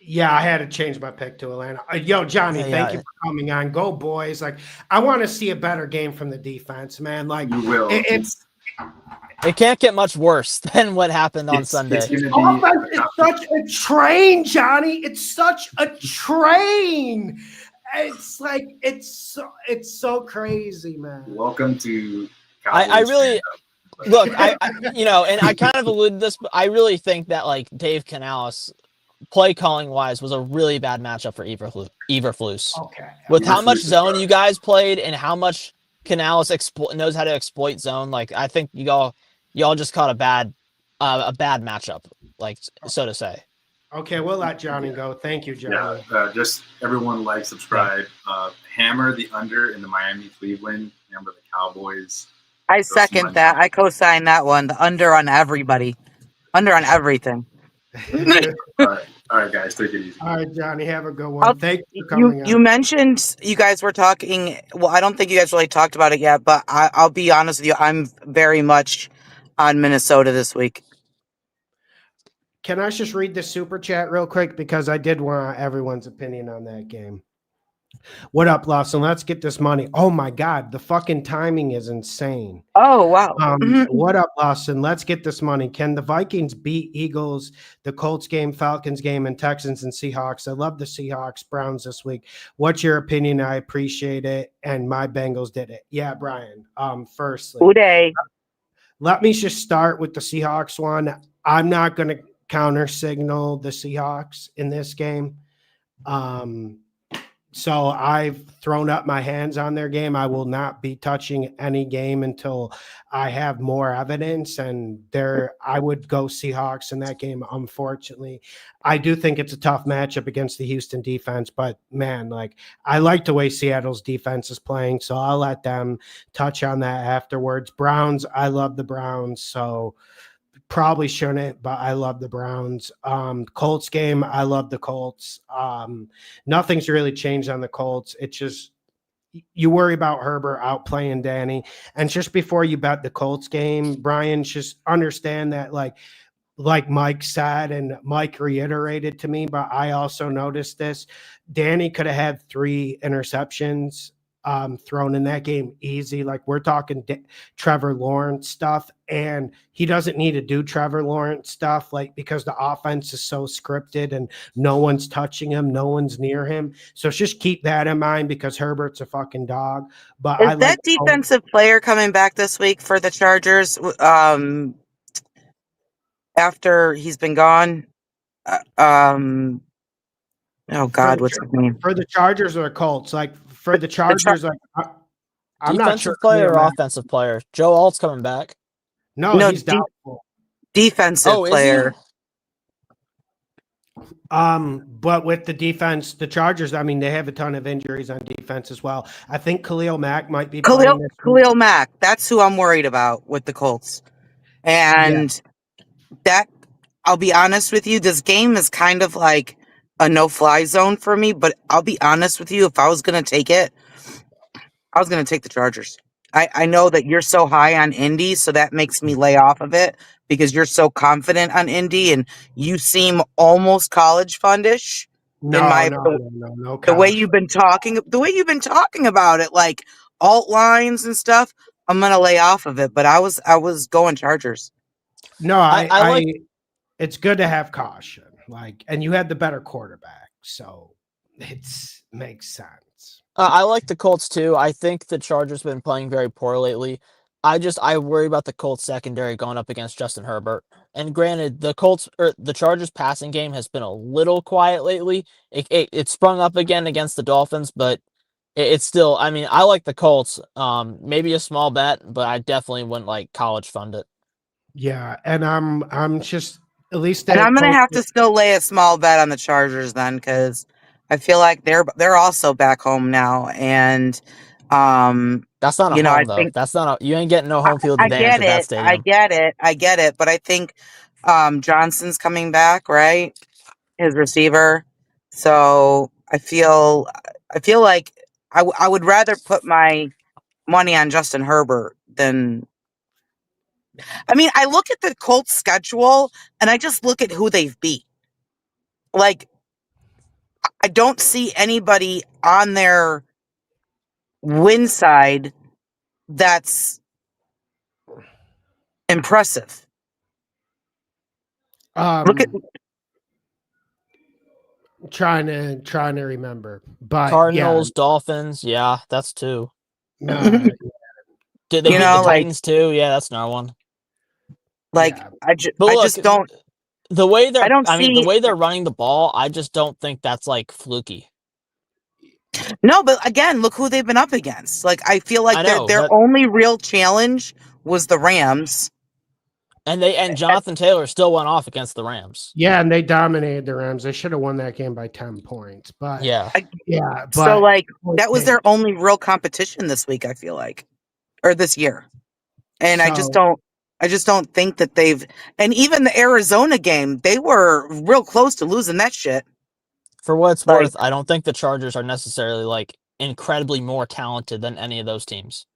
Yeah, I had to change my pick to Atlanta. Yo, Johnny, thank you for coming on. Go boys! Like, I want to see a better game from the defense, man. Like, You will. It can't get much worse than what happened on Sunday. It's such a train, Johnny. It's such a train. It's like it's so crazy, man. Welcome to. I really look. I and I kind of alluded to this, but I really think that like Dave Canales, play calling wise, was a really bad matchup for Eberflus. Okay. With how much zone you guys played and how much Canales knows how to exploit zone, like I think y'all just caught a bad matchup, like so to say. Okay, we'll let Johnny go. Thank you, Johnny. Yeah, just everyone like, subscribe, hammer the under in the Miami Cleveland, hammer the Cowboys. I second that. I co-sign that one. The under on everybody, under on everything. All right, guys, take it easy. All right, Johnny, have a good one. Thank you for coming on. You mentioned you guys were talking. Well, I don't think you guys really talked about it yet, but I'll be honest with you. I'm very much on Minnesota this week. Can I just read the super chat real quick? Because I did want everyone's opinion on that game. What up, Lawson? Let's get this money. Oh, my God. The fucking timing is insane. Oh, wow. What up, Lawson? Let's get this money. Can the Vikings beat Eagles, the Colts game, Falcons game, and Texans and Seahawks? I love the Seahawks, Browns this week. What's your opinion? I appreciate it. And my Bengals did it. Yeah, Brian. Firstly, Uday. Let me just start with the Seahawks one. I'm not going to counter signal the Seahawks in this game. So I've thrown up my hands on their game. I will not be touching any game until I have more evidence. And I would go Seahawks in that game. Unfortunately, I do think it's a tough matchup against the Houston defense, but man, like I like the way Seattle's defense is playing. So I'll let them touch on that afterwards. Browns, I love the Browns. So probably shouldn't, but I love the Browns. Colts game, I love the Colts. Nothing's really changed on the Colts. It's just you worry about Herbert outplaying Danny. And just before you bet the Colts game, Brian, just understand that like Mike said, and Mike reiterated to me, but I also noticed this. Danny could have had 3 interceptions thrown in that game easy. Like we're talking Trevor Lawrence stuff, and he doesn't need to do Trevor Lawrence stuff like because the offense is so scripted and no one's touching him, no one's near him. So just keep that in mind because Herbert's a fucking dog. But is that defensive player coming back this week for the Chargers after he's been gone? Oh God, what's his name? For the Chargers or the Colts? Like for the Chargers, I'm not sure. Defensive player or offensive player? Joe Alt's coming back. No, he's doubtful. Defensive player. But with the defense, the Chargers, I mean, they have a ton of injuries on defense as well. I think Khalil Mack might be Khalil Mack. That's who I'm worried about with the Colts. And that, I'll be honest with you, this game is kind of like a no-fly zone for me, but I'll be honest with you, if I was going to take it, I was going to take the Chargers. I know that you're so high on Indy, so that makes me lay off of it because you're so confident on Indy and you seem almost college fundish. No. The way you've been talking about it, like alt lines and stuff, I'm going to lay off of it, but I was going Chargers. No, I it's good to have caution. Like, and you had the better quarterback, so it makes sense. I like the Colts too. I think the Chargers have been playing very poor lately. I worry about the Colts secondary going up against Justin Herbert. And granted, the Chargers passing game has been a little quiet lately. It sprung up again against the Dolphins, but it's still. I mean, I like the Colts. Maybe a small bet, but I definitely wouldn't like college fund it. Yeah, and I'm just. At least and I'm going to have to still lay a small bet on the Chargers then because I feel like they're also back home now. And that's not a home, though. That's not you ain't getting no home field advantage at that stadium. I get it. But I think Johnson's coming back, right? His receiver. So I feel like I would rather put my money on Justin Herbert than. I mean, I look at the Colts schedule and I just look at who they've beat. Like, I don't see anybody on their win side that's impressive. Look at trying to remember, but Cardinals, Dolphins. Yeah, that's two. yeah, Did they You beat know, the like- Titans too? Yeah, that's another one. like yeah. But I look, just don't. the way they're. don't I mean, the see- way they're running the ball, I just don't think that's like fluky. No, but again, look who they've been up against. Like I feel like I know, their but- only real challenge was the Rams. And Jonathan Taylor still went off against the Rams. Yeah, and they dominated the Rams. They should have won that game by 10 points. But Yeah. yeah, but So like that was their only real competition this week, I feel like. Or this year. And I just don't think that they've, and even the Arizona game, they were real close to losing that shit. For what it's Like- worth, I don't think the Chargers are necessarily like incredibly more talented than any of those teams.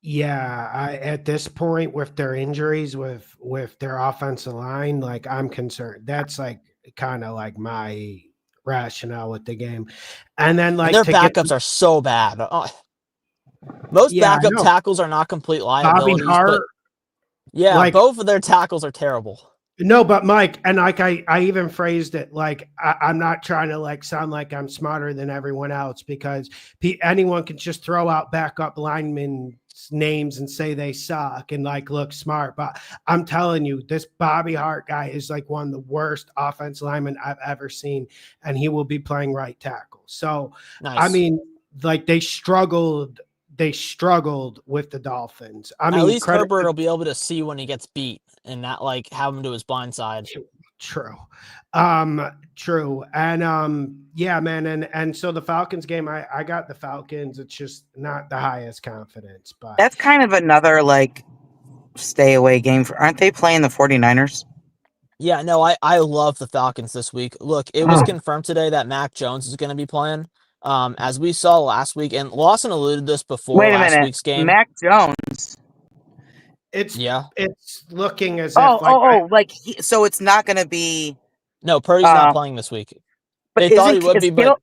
Yeah, at this point with their injuries, with their offensive line, like I'm concerned. That's like kind of like my rationale with the game. And then like And their backups are so bad. Most Yeah, I backup know. tackles are not complete Bobby liabilities. Hart. But yeah, like- both of their tackles are terrible. No, but Mike, and like I even phrased it like I'm not trying to like sound like I'm smarter than everyone else because anyone can just throw out backup linemen names and say they suck and like look smart. But I'm telling you, this Bobby Hart guy is like one of the worst offense linemen I've ever seen, and he will be playing right tackle. So Nice. I mean, like they struggled with the Dolphins. I mean, at least credit Herbert to- will be able to see when he gets beat and not like have him to his blind side. True. True. And yeah, man. And so the Falcons game, I got the Falcons. It's just not the highest confidence, but That's kind of another like stay away game for, aren't they playing the 49ers? Yeah, no, I love the Falcons this week. Look, it was Oh. confirmed today that Mac Jones is going to be playing. As we saw last week, and Lawson alluded this before Wait a last minute. week's game. Mac Jones. it's Yeah. it's looking as Oh, if so it's not going to be. No, Purdy's not playing this week. But They thought he would be, but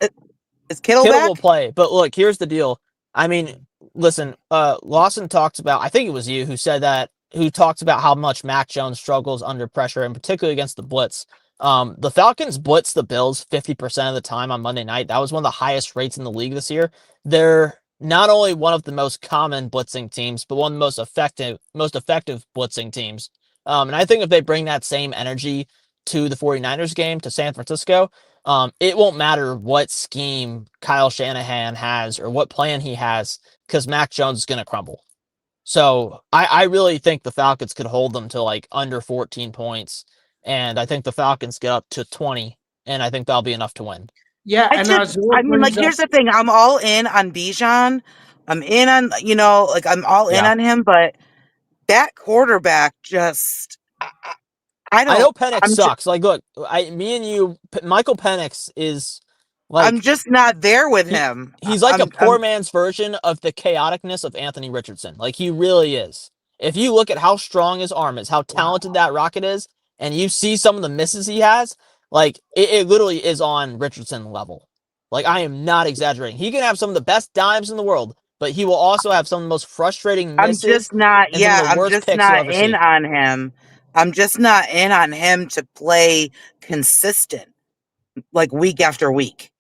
is Kittle Kittle back? will play. But look, here's the deal. I mean, listen, Lawson talks about, I think it was you who said that, who talks about how much Mac Jones struggles under pressure, and particularly against the blitz. The Falcons blitz the Bills 50% of the time on Monday night. That was one of the highest rates in the league this year. They're not only one of the most common blitzing teams, but one of the most effective blitzing teams. And I think if they bring that same energy to the 49ers game, to San Francisco, it won't matter what scheme Kyle Shanahan has or what plan he has, because Mac Jones is going to crumble. So I really think the Falcons could hold them to like under 14 points. And I think the Falcons get up to 20, and I think that'll be enough to win. yeah. I mean, like, here's the thing. I'm all in on Bijan. I'm in on, I'm all in Yeah. on him, but that quarterback just, I don't. I know Penix I'm ju- sucks. Like, look, me and you, Michael Penix is like, I'm just not there with him. he's like I'm- a poor man's version of the chaoticness of Anthony Richardson. Like, he really is. If you look at how strong his arm is, how talented that rocket is, and you see some of the misses he has, like, it literally is on Richardson level. Like, I am not exaggerating. He can have some of the best dimes in the world, but he will also have some of the most frustrating I'm misses. just not. and some of the I'm worst just picks not you'll ever in see. on him. I'm just not in on him to play consistent, like week after week.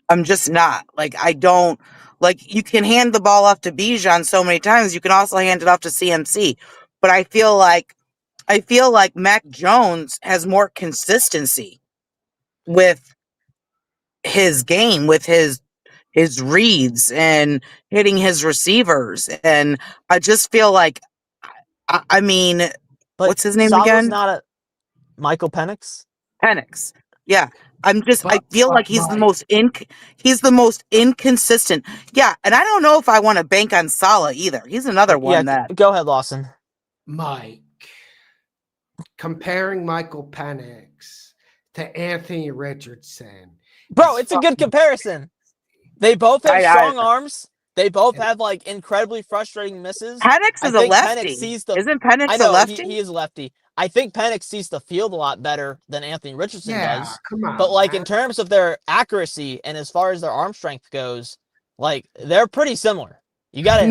I'm just not. Like, I don't. Like, you can hand the ball off to Bijan so many times. You can also hand it off to CMC. But I feel like Mac Jones has more consistency with his game, with his reads and hitting his receivers. And I just feel like, I mean, But what's his name Salah's again? not a Michael Penix. Penix. Yeah. I But- feel but like he's the Mike- most inconsistent. Yeah, and I don't know if I want to bank on Salah either. He's another one that Go ahead, Lawson. Mike, comparing Michael Penix to Anthony Richardson. Bro, it's a good comparison. They both have I- strong arms. They both have like incredibly frustrating misses. Penix I is a think lefty. Penix sees the. Isn't Penix I a know lefty? he is a lefty. I think Penix sees the field a lot better than Anthony Richardson does. Come on. But like man. in terms of their accuracy and as far as their arm strength goes, like they're pretty similar. You got to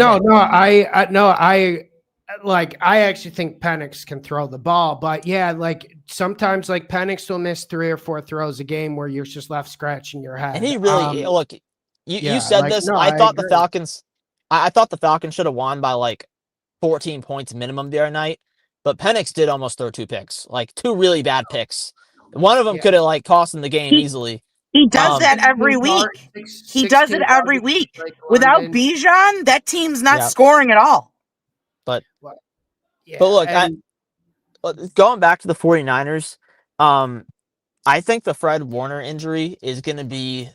I actually think Penix can throw the ball, but yeah, like sometimes like Penix will miss 3 or 4 throws a game where you're just left scratching your head. And he really look. yeah, You said like, this. no, I thought agree. the Falcons. I thought the Falcons should have won by like 14 points minimum the other night, but Penix did almost throw 2 picks, like 2 really bad picks. One of them could have like cost him the game easily. He does that every week. He does it every week. Without Bijan, that team's not scoring at all. But yeah, look, going back to the 49ers, I think the Fred Warner injury is going to be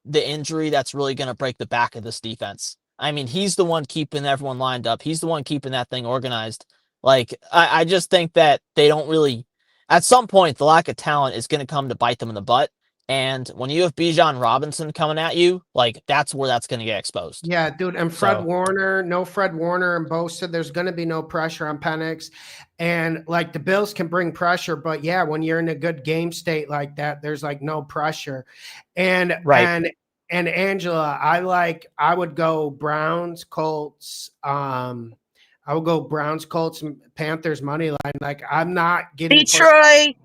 the injury that's really going to break the back of this defense. I mean, he's the one keeping everyone lined up. He's the one keeping that thing organized. Like, I just think that they don't really, at some point, the lack of talent is going to come to bite them in the butt. And when you have Bijan Robinson coming at you, like that's where that's going to get exposed. Yeah, dude. And Fred Warner and Bosa, there's going to be no pressure on Penix. And like the Bills can bring pressure, but yeah, when you're in a good game state like that, there's like no pressure. And and Angela, I would go Browns, Colts. I would go Browns, Colts, and Panthers money line. Like I'm not getting Detroit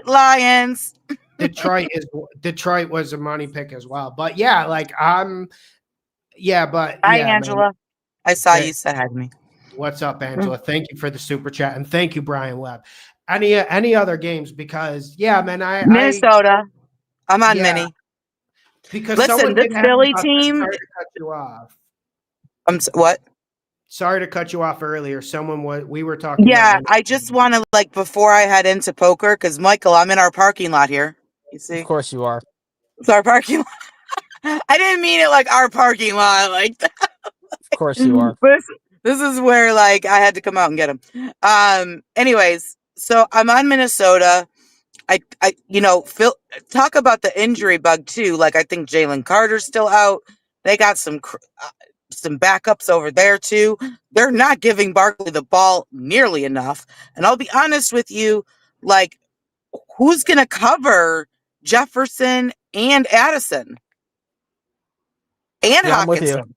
Lions. Detroit was a money pick as well. But yeah, like Hi, Angela. Man. I saw you said hi to me. What's up, Angela? Thank you for the super chat. And thank you, Brian Webb. Any other games? Because man, Minnesota. I'm on mini. Because listen, this Philly team. Sorry to cut you off. What? Sorry to cut you off earlier. We were talking. Yeah, I just want to before I head into poker, because Michael, I'm in our parking lot here. You see? Of course you are. It's our parking lot. I didn't mean it like our parking lot, like that. Of course you are. But this is where I had to come out and get him. Anyways, so I'm on Minnesota. Phil, talk about the injury bug too. Like I think Jalen Carter's still out. They got some backups over there too. They're not giving Barkley the ball nearly enough. And I'll be honest with you, who's going to cover Jefferson and Addison and Hawkinson?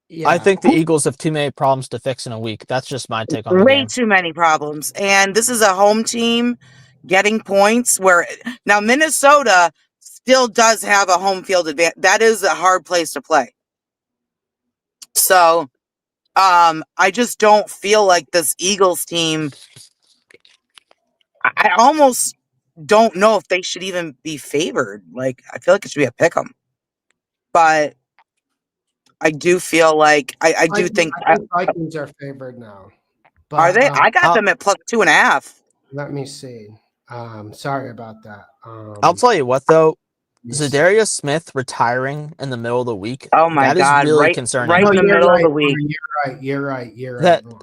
Yeah. I think the Eagles have too many problems to fix in a week. That's just my take on the game. Way too many problems. And this is a home team getting points where now Minnesota still does have a home field advantage. That is a hard place to play. So I just don't feel like this Eagles team. I almost don't know if they should even be favored. I feel like it should be a pick 'em. But I do feel like I do think Vikings are favored now. But, are they? I got them at +2.5. Let me see. Sorry about that. I'll tell you what though. Zadarius Smith retiring in the middle of the week. Oh my God. That is really concerning. Right in the middle of the week. You're right.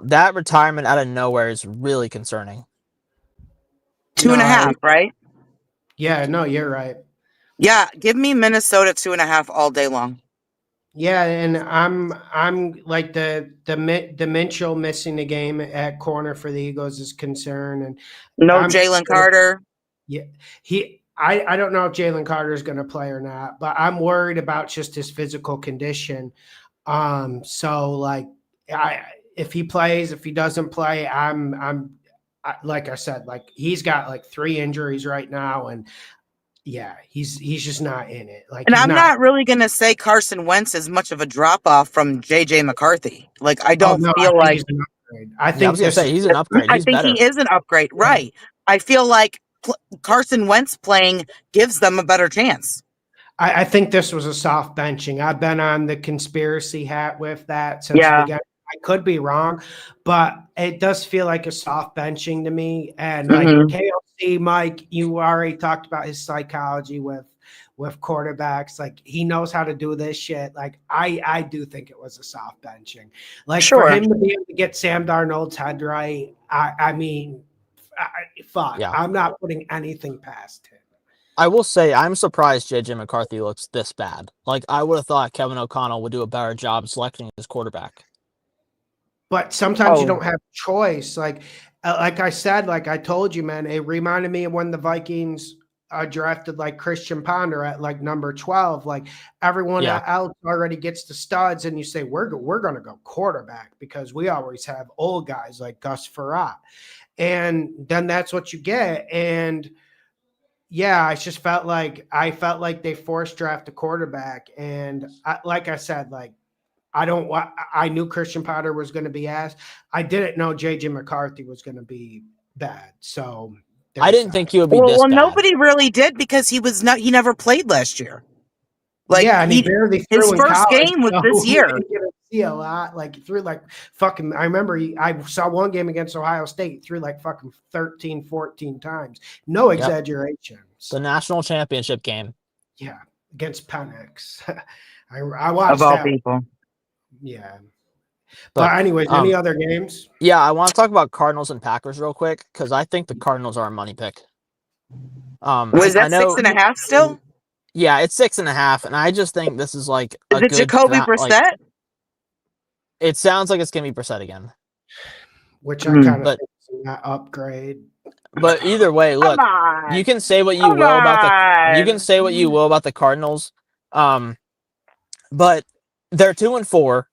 That retirement out of nowhere is really concerning. 2.5, right? Yeah, no, you're right. Yeah, give me Minnesota 2.5 all day long. Yeah, and I'm like the Mitchell missing the game at corner for the Eagles is concern, and no Jalen Carter. Yeah, I don't know if Jalen Carter is going to play or not, but I'm worried about just his physical condition. So if he plays, if he doesn't play, I'm like I said, he's got 3 injuries right now, and yeah, he's just not in it. And I'm not really going to say Carson Wentz is much of a drop off from JJ McCarthy. I don't feel like he's an upgrade. I think I was going to say he's an upgrade. I think he is an upgrade, right? I feel like Carson Wentz playing gives them a better chance. I think this was a soft benching. I've been on the conspiracy hat with that since the beginning. I could be wrong, but it does feel like a soft benching to me. And KLC, Mike, you already talked about his psychology with quarterbacks. He knows how to do this shit. I do think it was a soft benching. For him to be able to get Sam Darnold's head right, I mean, fuck. Yeah. I'm not putting anything past him. I will say I'm surprised JJ McCarthy looks this bad. Like I would have thought Kevin O'Connell would do a better job selecting his quarterback. But sometimes you Oh. don't have choice. Like I said, like I told you, man, it reminded me of when the Vikings drafted like Christian Ponder at like number 12. Like everyone Yeah. else already gets the studs, and you say we're going to go quarterback because we always have old guys like Gus Frerotte, and then that's what you get. And yeah, I felt like they forced draft a quarterback, and like I said, like. I knew Christian Potter was going to be asked. I didn't know JJ McCarthy was going to be bad. So I didn't think he would be this Well, bad. nobody really did because he never played last year. Like yeah, and he barely threw his in first college, game was so this he year. didn't get to see a lot. Like he threw like fucking. I remember I saw one game against Ohio State, threw like fucking 13, 14 times. No exaggeration. The national championship game. Yeah, against Penix. I watched Of all that. people. Yeah. But anyways, any other games? Yeah, I want to talk about Cardinals and Packers real quick because I think the Cardinals are a money pick. Was that 6.5 still? Yeah, it's 6.5, and I just think this is like Is it Jacoby Brissett? It sounds like it's gonna be Brissett again, which I kind of think is an upgrade. But either way, look, you can say what you will about the Cardinals, but they're 2-4.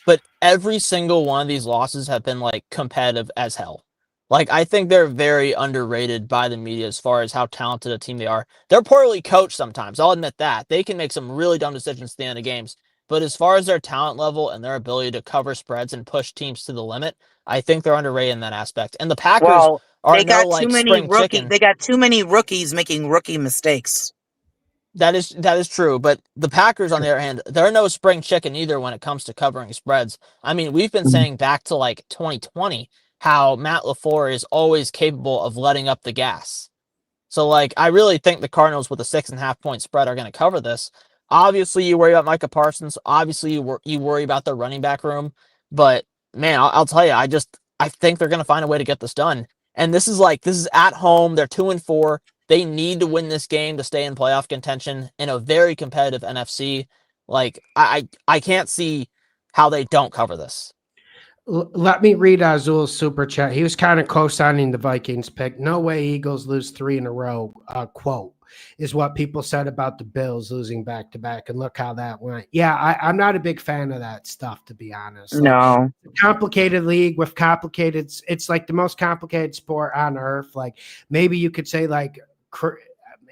But every single one of these losses have been like competitive as hell. Like I think they're very underrated by the media as far as how talented a team they are. They're poorly coached sometimes. I'll admit that. They can make some really dumb decisions at the end of games. But as far as their talent level and their ability to cover spreads and push teams to the limit, I think they're underrated in that aspect. And the Packers are no like spring chicken. They got too many rookies making rookie mistakes. That is true, but the Packers, on the other hand, they're no spring chicken either when it comes to covering spreads. I mean, we've been saying back to like 2020 how Matt LaFleur is always capable of letting up the gas. So, like, I really think the Cardinals with a 6.5 point spread are going to cover this. Obviously, you worry about Micah Parsons. Obviously, you worry about the running back room. But man, I'll tell you, I think they're going to find a way to get this done. And this is at home. They're 2-4. They need to win this game to stay in playoff contention in a very competitive NFC. Like, I can't see how they don't cover this. Let me read Azul's super chat. He was kind of co-signing the Vikings pick. No way Eagles lose 3 in a row, quote, is what people said about the Bills losing back-to-back. And look how that went. Yeah, I'm not a big fan of that stuff, to be honest. No. Like, complicated league with complicated – it's like the most complicated sport on earth. Like maybe you could say like –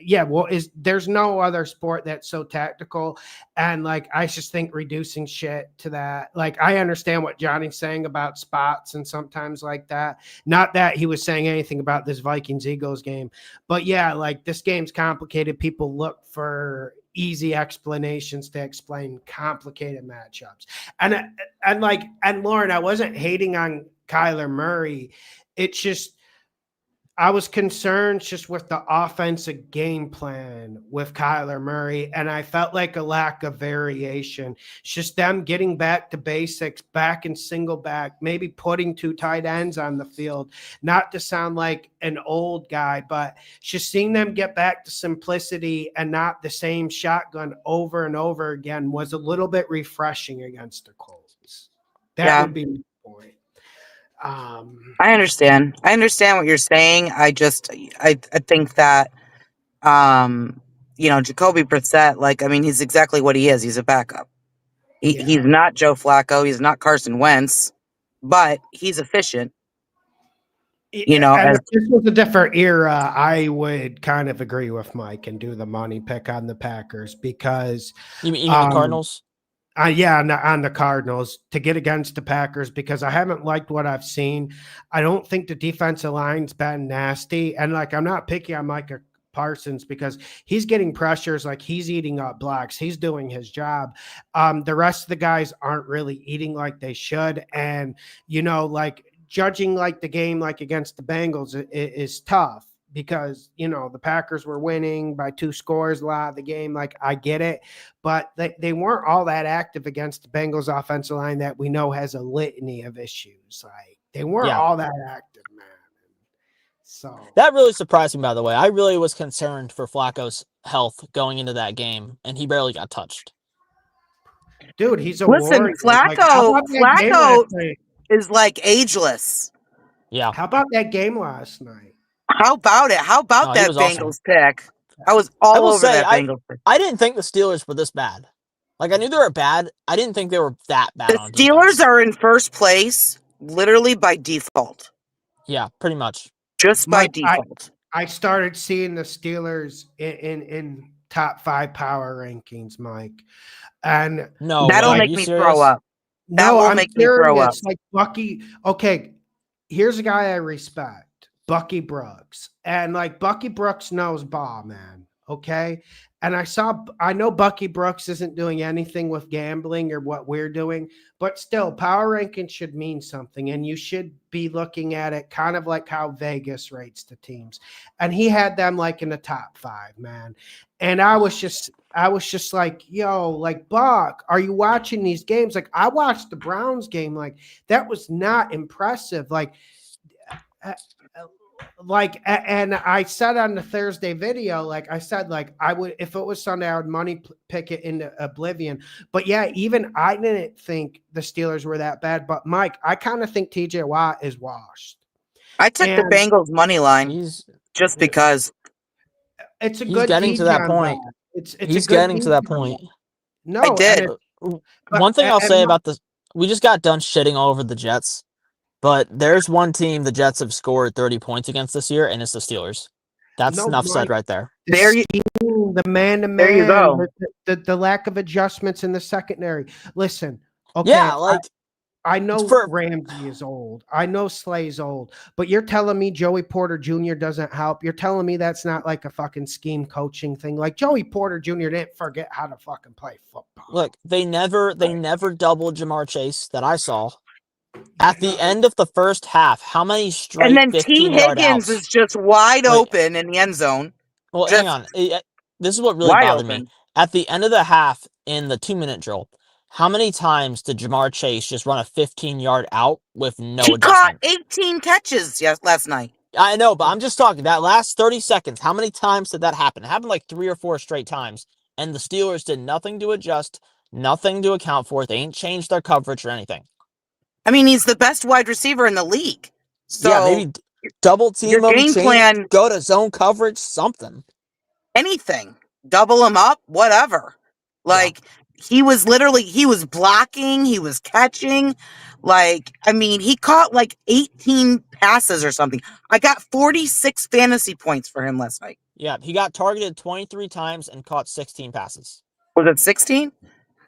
yeah, well, there's no other sport that's so tactical, and like I just think reducing shit to that. Like I understand what Johnny's saying about spots and sometimes like that. Not that he was saying anything about this Vikings-Eagles game, but yeah, like this game's complicated. People look for easy explanations to explain complicated matchups, and Lauren, I wasn't hating on Kyler Murray. It's just. I was concerned just with the offensive game plan with Kyler Murray, and I felt like a lack of variation. It's just them getting back to basics, back in single back, maybe putting 2 tight ends on the field, not to sound like an old guy, but just seeing them get back to simplicity and not the same shotgun over and over again was a little bit refreshing against the Colts. That would be my point. I understand what you're saying. I think that Jacoby Brissett, like, I mean, he's exactly what he is. He's a backup. He's not Joe Flacco, he's not Carson Wentz, but he's efficient. And if this was a different era, I would kind of agree with Mike and do the money pick on the Packers because you mean the Cardinals? On the Cardinals to get against the Packers because I haven't liked what I've seen. I don't think the defensive line's been nasty. And like, I'm not picky on Micah Parsons because he's getting pressures, like he's eating up blocks. He's doing his job. The rest of the guys aren't really eating like they should. And, like judging like the game, like against the Bengals is tough. Because, the Packers were winning by 2 scores a lot of the game. Like, I get it. But they weren't all that active against the Bengals offensive line that we know has a litany of issues. Like, they weren't all that active, man. So That really surprised me, by the way. I really was concerned for Flacco's health going into that game, and he barely got touched. dude, he's a Listen, warrior. Like, how about that game Flacco last night? is like ageless. Yeah. How about that game last night? How about it? How about No, he that was Bengals awesome. pick? I was I all will over say, that Bengals pick. I didn't think the Steelers were this bad. Like, I knew they were bad. I didn't think they were that bad The on Steelers defense. are in first place literally by default. Yeah, pretty much. Just by Mike, default. I started seeing the Steelers in top 5 power rankings, Mike. And No That'll way. make You me serious? throw up. That no, will I'm make me throw up. curious. Like Bucky, okay, here's a guy I respect, Bucky Brooks. And like Bucky Brooks knows ball, man. Okay. And I know Bucky Brooks isn't doing anything with gambling or what we're doing, but still, power ranking should mean something. And you should be looking at it kind of like how Vegas rates the teams. And he had them like in the top 5, man. And I was just like, yo, like, Buck, are you watching these games? Like, I watched the Browns game. Like, that was not impressive. And I said on the Thursday video, like I said, like I would, if it was Sunday, I would money pick it into oblivion. But yeah, even I didn't think the Steelers were that bad. But Mike, I kind of think TJ Watt is washed. I took the Bengals money line just because. It's a He's good getting to that DJ point. It's He's a good getting to that DJ point. No, I did. One thing I'll say about this, we just got done shitting all over the Jets. But there's one team the Jets have scored 30 points against this year, and it's the Steelers. That's enough said right there. There you the man-to-man, There you go. The lack of adjustments in the secondary. Listen, okay, Yeah, like I know Ramsey is old. I know Slay's old, but you're telling me Joey Porter Jr. doesn't help. You're telling me that's not like a fucking scheme coaching thing. Like Joey Porter Jr. didn't forget how to fucking play football. Look, they never doubled Jamar Chase that I saw. At the end of the first half, how many straight And then 15 T. yard Higgins outs? is just wide open in the end zone. Well, Just hang on. This is what really wide bothered me. open. At the end of the half in the 2-minute drill, how many times did Jamar Chase just run a 15-yard out with no He caught adjustment? 18 catches last night. I know, but I'm just talking that last 30 seconds. How many times did that happen? It happened like 3 or 4 straight times, and the Steelers did nothing to adjust, nothing to account for. They ain't changed their coverage or anything. I mean, he's the best wide receiver in the league. So yeah, maybe double team your him, game plan, go to zone coverage, something. Anything. Double him up, whatever. Like, he was blocking, he was catching. Like, I mean, he caught like 18 passes or something. I got 46 fantasy points for him last night. Yeah, he got targeted 23 times and caught 16 passes. Was it 16?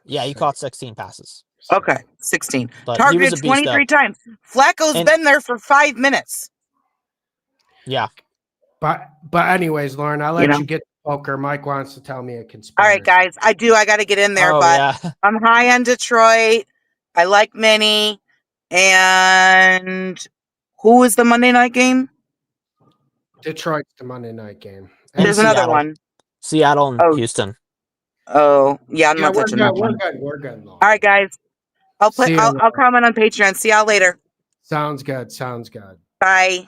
Yeah, he caught 16 passes. Okay, 16. But Targeted he was a beast 23 times. Flacco's been there for 5 minutes. Yeah. But anyways, Lauren, I'll let you get poker. Mike wants to tell me a conspiracy. All right, guys. I got to get in there, but I'm high on Detroit. I like Minnie. And who is the Monday night game? Detroit's the Monday night game. And there's another one. Seattle and Houston. Oh, yeah, I'm not touching that one. We're good. All right, guys. I'll comment on Patreon. See y'all later. Sounds good. Bye.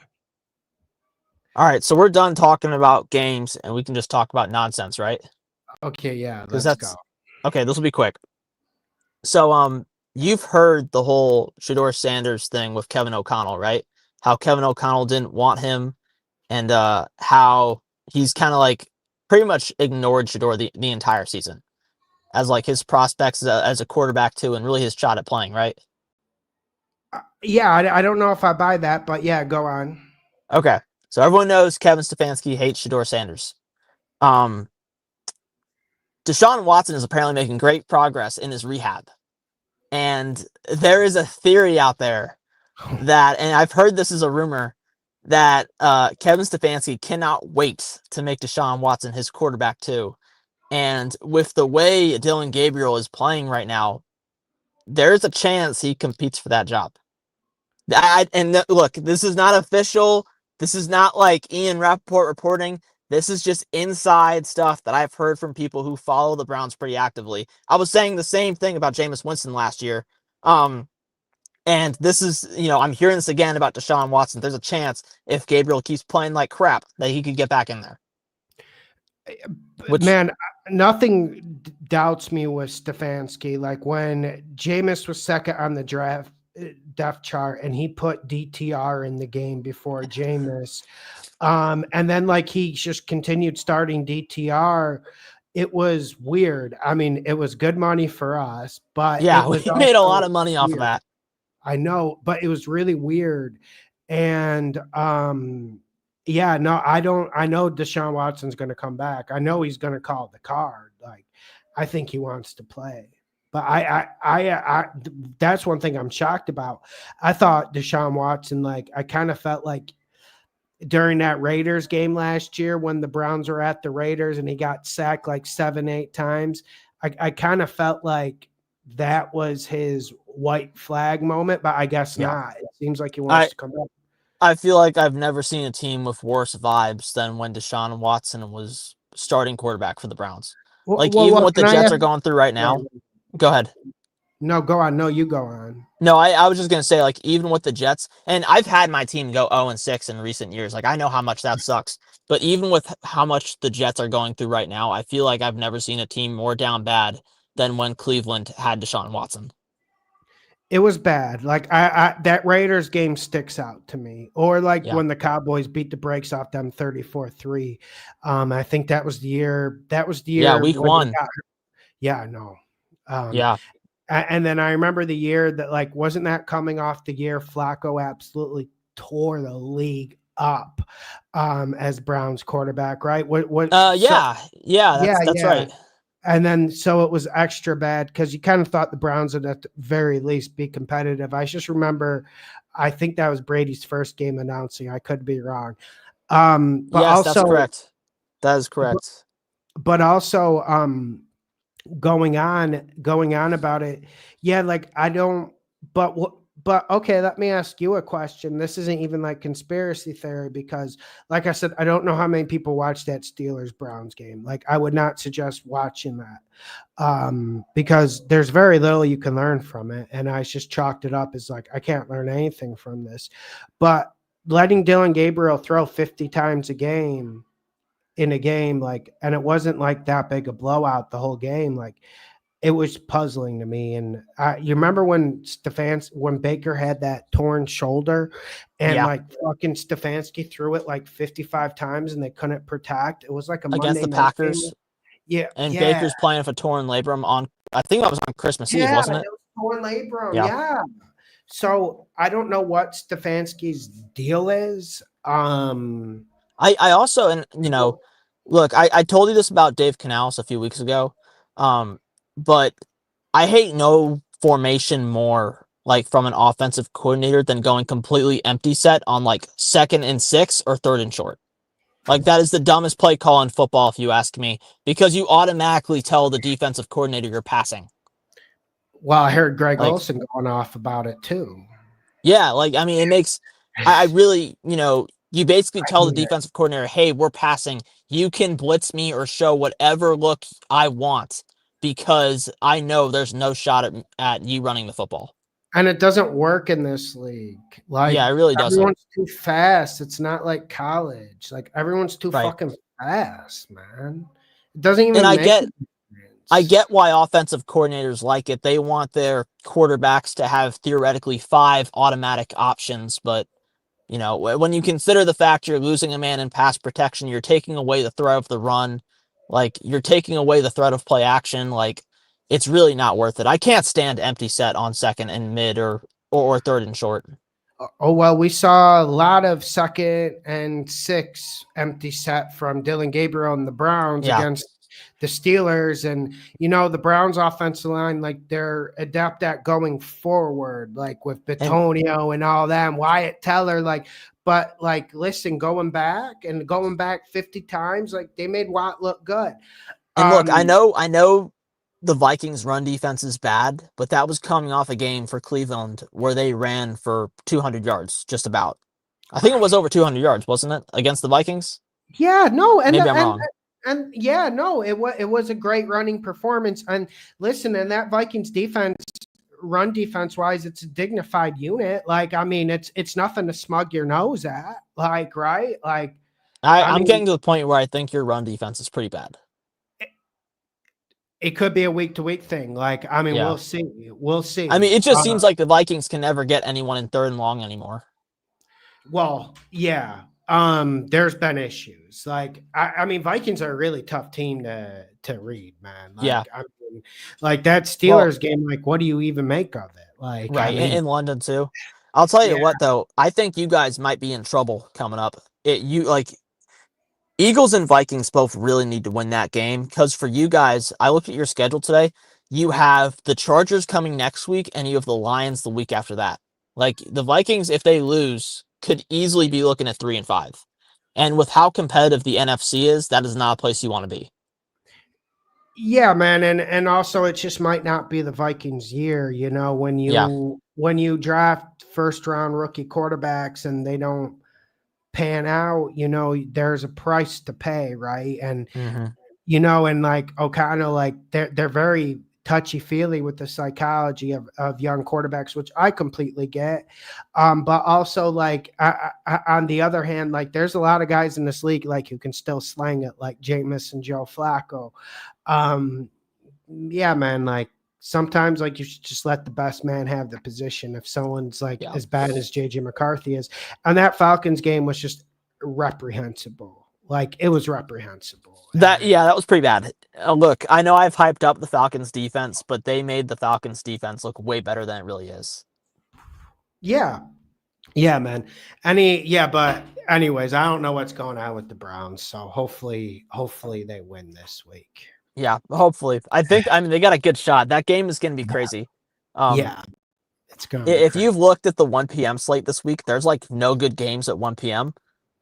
All right, so we're done talking about games, and we can just talk about nonsense, right? Okay, yeah, let's go. Okay, this will be quick. So, you've heard the whole Shedeur Sanders thing with Kevin O'Connell, right? How Kevin O'Connell didn't want him, and how he's kind of like pretty much ignored Shedeur the entire season as like his prospects as a quarterback too, and really his shot at playing, right? Yeah, I don't know if I buy that, but yeah, go on. Okay, so everyone knows Kevin Stefanski hates Shedeur Sanders. Deshaun Watson is apparently making great progress in his rehab. And there is a theory out there that, and I've heard this is a rumor, that Kevin Stefanski cannot wait to make Deshaun Watson his quarterback too. And with the way Dylan Gabriel is playing right now, there's a chance he competes for that job. Look, this is not official. This is not like Ian Rappaport reporting. This is just inside stuff that I've heard from people who follow the Browns pretty actively. I was saying the same thing about Jameis Winston last year. And this is, I'm hearing this again about Deshaun Watson. There's a chance if Gabriel keeps playing like crap that he could get back in there. Man, nothing doubts me with Stefanski. Like when Jameis was second on the draft depth chart and he put DTR in the game before Jameis. And then like he just continued starting DTR. It was weird. I mean, it was good money for us, but yeah, it was we made a lot of money off of that. I know, but it was really weird. And yeah, no, I know Deshaun Watson's going to come back. I know he's going to call the card. Like, I think he wants to play. But I that's one thing I'm shocked about. I thought Deshaun Watson, like, I kind of felt like during that Raiders game last year when the Browns were at the Raiders and he got sacked like 7-8 times, I kind of felt like that was his white flag moment, but I guess not. It seems like he wants to come back. I feel like I've never seen a team with worse vibes than when Deshaun Watson was starting quarterback for the Browns. Even what the Jets are going through right now. Go ahead. No, go on. No, you go on. No, I was just going to say, like, even with the Jets, and I've had my team go 0-6 in recent years. Like, I know how much that sucks. But even with how much the Jets are going through right now, I feel like I've never seen a team more down bad than when Cleveland had Deshaun Watson. It was bad. Like I that Raiders game sticks out to me. Or like when the Cowboys beat the brakes off them 34-3. I think that was the year. Yeah, week 1. Yeah, no. Yeah. And then I remember the year that, like, wasn't that coming off the year Flacco absolutely tore the league up as Browns quarterback, right? That's right. And then so it was extra bad because you kind of thought the Browns would at the very least be competitive. I just remember, I think that was Brady's first game announcing. I could be wrong. But yes, that's correct. That is correct. But also, going on about it. Yeah, like I don't, but okay, let me ask you a question. This isn't even like conspiracy theory because, like I said, I don't know how many people watched that Steelers Browns game. Like I would not suggest watching that because there's very little you can learn from it. And I just chalked it up as like, I can't learn anything from this, but letting Dylan Gabriel throw 50 times a game in a game, like, and it wasn't like that big a blowout the whole game. Like it was puzzling to me. And you remember when Baker had that torn shoulder and like fucking Stefanski threw it like 55 times and they couldn't protect. It was like against Monday the Packers. Game. Yeah. And Baker's playing with a torn labrum on, I think that was on Christmas Eve, wasn't it? It was torn labrum. Yeah. So I don't know what Stefanski's deal is. I also, and look, I told you this about Dave Canales a few weeks ago, but I hate no formation more like from an offensive coordinator than going completely empty set on like 2nd and 6 or 3rd and short. Like that is the dumbest play call in football, if you ask me, because you automatically tell the defensive coordinator you're passing. Well, I heard Greg Olsen going off about it too. Yeah, like I mean, it makes I really, you basically tell the defensive coordinator, hey, we're passing. You can blitz me or show whatever look I want because I know there's no shot at you running the football. And it doesn't work in this league. Like, yeah, it really doesn't. Everyone's too fast. It's not like college. Like, everyone's too fucking fast, man. It doesn't even I get why offensive coordinators like it. They want their quarterbacks to have theoretically 5 automatic options, but when you consider the fact you're losing a man in pass protection, you're taking away the threat of the run, like you're taking away the threat of play action, like it's really not worth it. I can't stand empty set on 2nd and mid or 3rd and short. Oh, well, we saw a lot of 2nd and 6 empty set from Dylan Gabriel and the Browns against the Steelers. And, the Browns offensive line, like they're adept at going forward, like with Bitonio and all that, and Wyatt Teller, but listen, going back 50 times, like they made Watt look good. And look, I know the Vikings run defense is bad, but that was coming off a game for Cleveland where they ran for 200 yards, just about. I think it was over 200 yards, wasn't it, against the Vikings? Yeah, no. And maybe I'm wrong. And it was a great running performance. And listen, and that Vikings defense run defense wise, it's a dignified unit. Like, I mean, it's nothing to smug your nose at. Like, right? Like, I'm mean, getting to the point where I think your run defense is pretty bad. it could be a week to week thing. Like, I mean, Yeah. we'll see. We'll see. I mean, it just seems like the Vikings can never get anyone in 3rd and long anymore. Well, yeah. There's been issues. Like, I mean, Vikings are a really tough team to read, man. Like, Yeah. I mean, like that Steelers game, like, what do you even make of it? Like, Right. I mean, In London too. I'll tell you what though, I think you guys might be in trouble coming up. Eagles and Vikings both really need to win that game because for you guys, I looked at your schedule today. You have the Chargers coming next week and you have the Lions the week after that. Like the Vikings, if they lose, could easily be looking at 3-5. And with how competitive the NFC is, that is not a place you want to be. yeah, man, and also it just might not be the Vikings' year, you know, when you draft first round rookie quarterbacks and they don't pan out, you know, there's a price to pay, right? And you know, and like O'Connell, like they're very touchy feely with the psychology of young quarterbacks, which I completely get. But also like on the other hand, like there's a lot of guys in this league like who can still slang it, like Jameis and Joe Flacco. Yeah, man, like sometimes like you should just let the best man have the position if someone's like as bad as JJ McCarthy is. And that Falcons game was just reprehensible. Like it was reprehensible. That was pretty bad. Look, I know I've hyped up the Falcons defense, but they made the Falcons defense look way better than it really is. Yeah, man. But anyways, I don't know what's going on with the Browns. So hopefully they win this week. Yeah, hopefully. I mean, they got a good shot. That game is going to be crazy. It's going to be if crazy. you've looked at the 1 p.m. slate this week, there's like no good games at 1 p.m.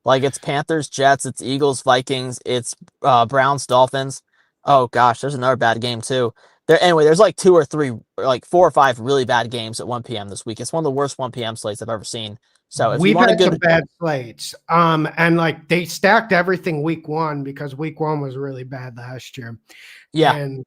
Like it's Panthers, Jets, it's Eagles, Vikings, it's Browns, Dolphins. Oh gosh, there's another bad game too. There's like 2 or 3, like 4 or 5 really bad games at 1 p.m. this week. It's one of the worst 1 p.m. slates I've ever seen. So if we've you want had some bad slates, and like they stacked everything week 1 because week 1 was really bad last year. Yeah, and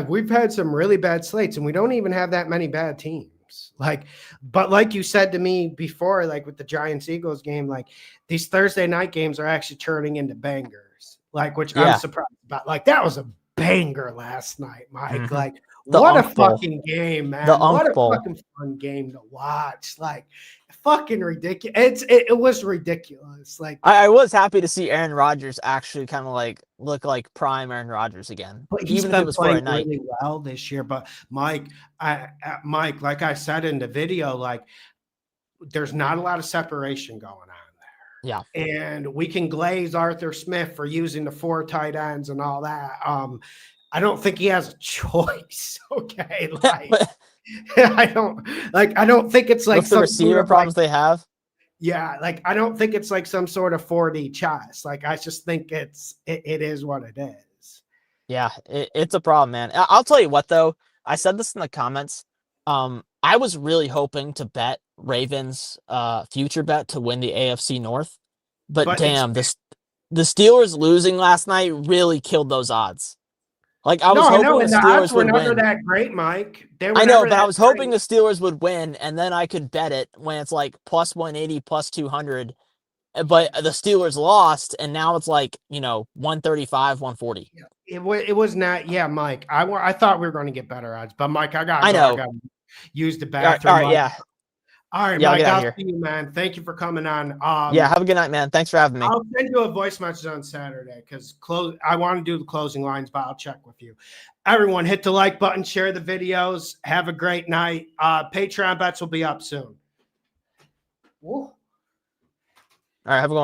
we've had some really bad slates, and we don't even have that many bad teams. Like, but like you said to me before, like with the Giants Eagles game, like these Thursday night games are actually turning into bangers. Like, which I'm surprised about. Like that was a banger last night, Mike. Like, what a fucking game, man! What a fucking fun game to watch. Like, fucking ridiculous. It was ridiculous. Like, I was happy to see Aaron Rodgers actually kind of like look like prime Aaron Rodgers again. But he's even been if it was playing for a night. really well this year. But Mike, like I said in the video, like there's not a lot of separation going on. Yeah. And we can glaze Arthur Smith for using the 4 tight ends and all that. I don't think he has a choice. Okay. Like I don't think it's like with the receiver problems they have. Yeah, like I don't think it's like some sort of 4D chess. Like I just think it is what it is. Yeah, it's a problem, man. I'll tell you what though. I said this in the comments. I was really hoping to bet Ravens future bet to win the AFC North. But damn, the Steelers losing last night really killed those odds. Like I was hoping the Steelers would win. Never that great, Mike. I know, but I was hoping the Steelers would win, and then I could bet it when it's like plus 180, plus 200. But the Steelers lost, and now it's like 135, 140. It was not. Yeah, Mike. I thought we were going to get better odds, but Mike, I got to use the bathroom. All right, yeah. All right, Mike, I'll see you, man. Thank you for coming on. Have a good night, man. Thanks for having me. I'll send you a voice message on Saturday because I want to do the closing lines, but I'll check with you. Everyone, hit the like button, share the videos. Have a great night. Patreon bets will be up soon. Whoa. All right, have a good one, man.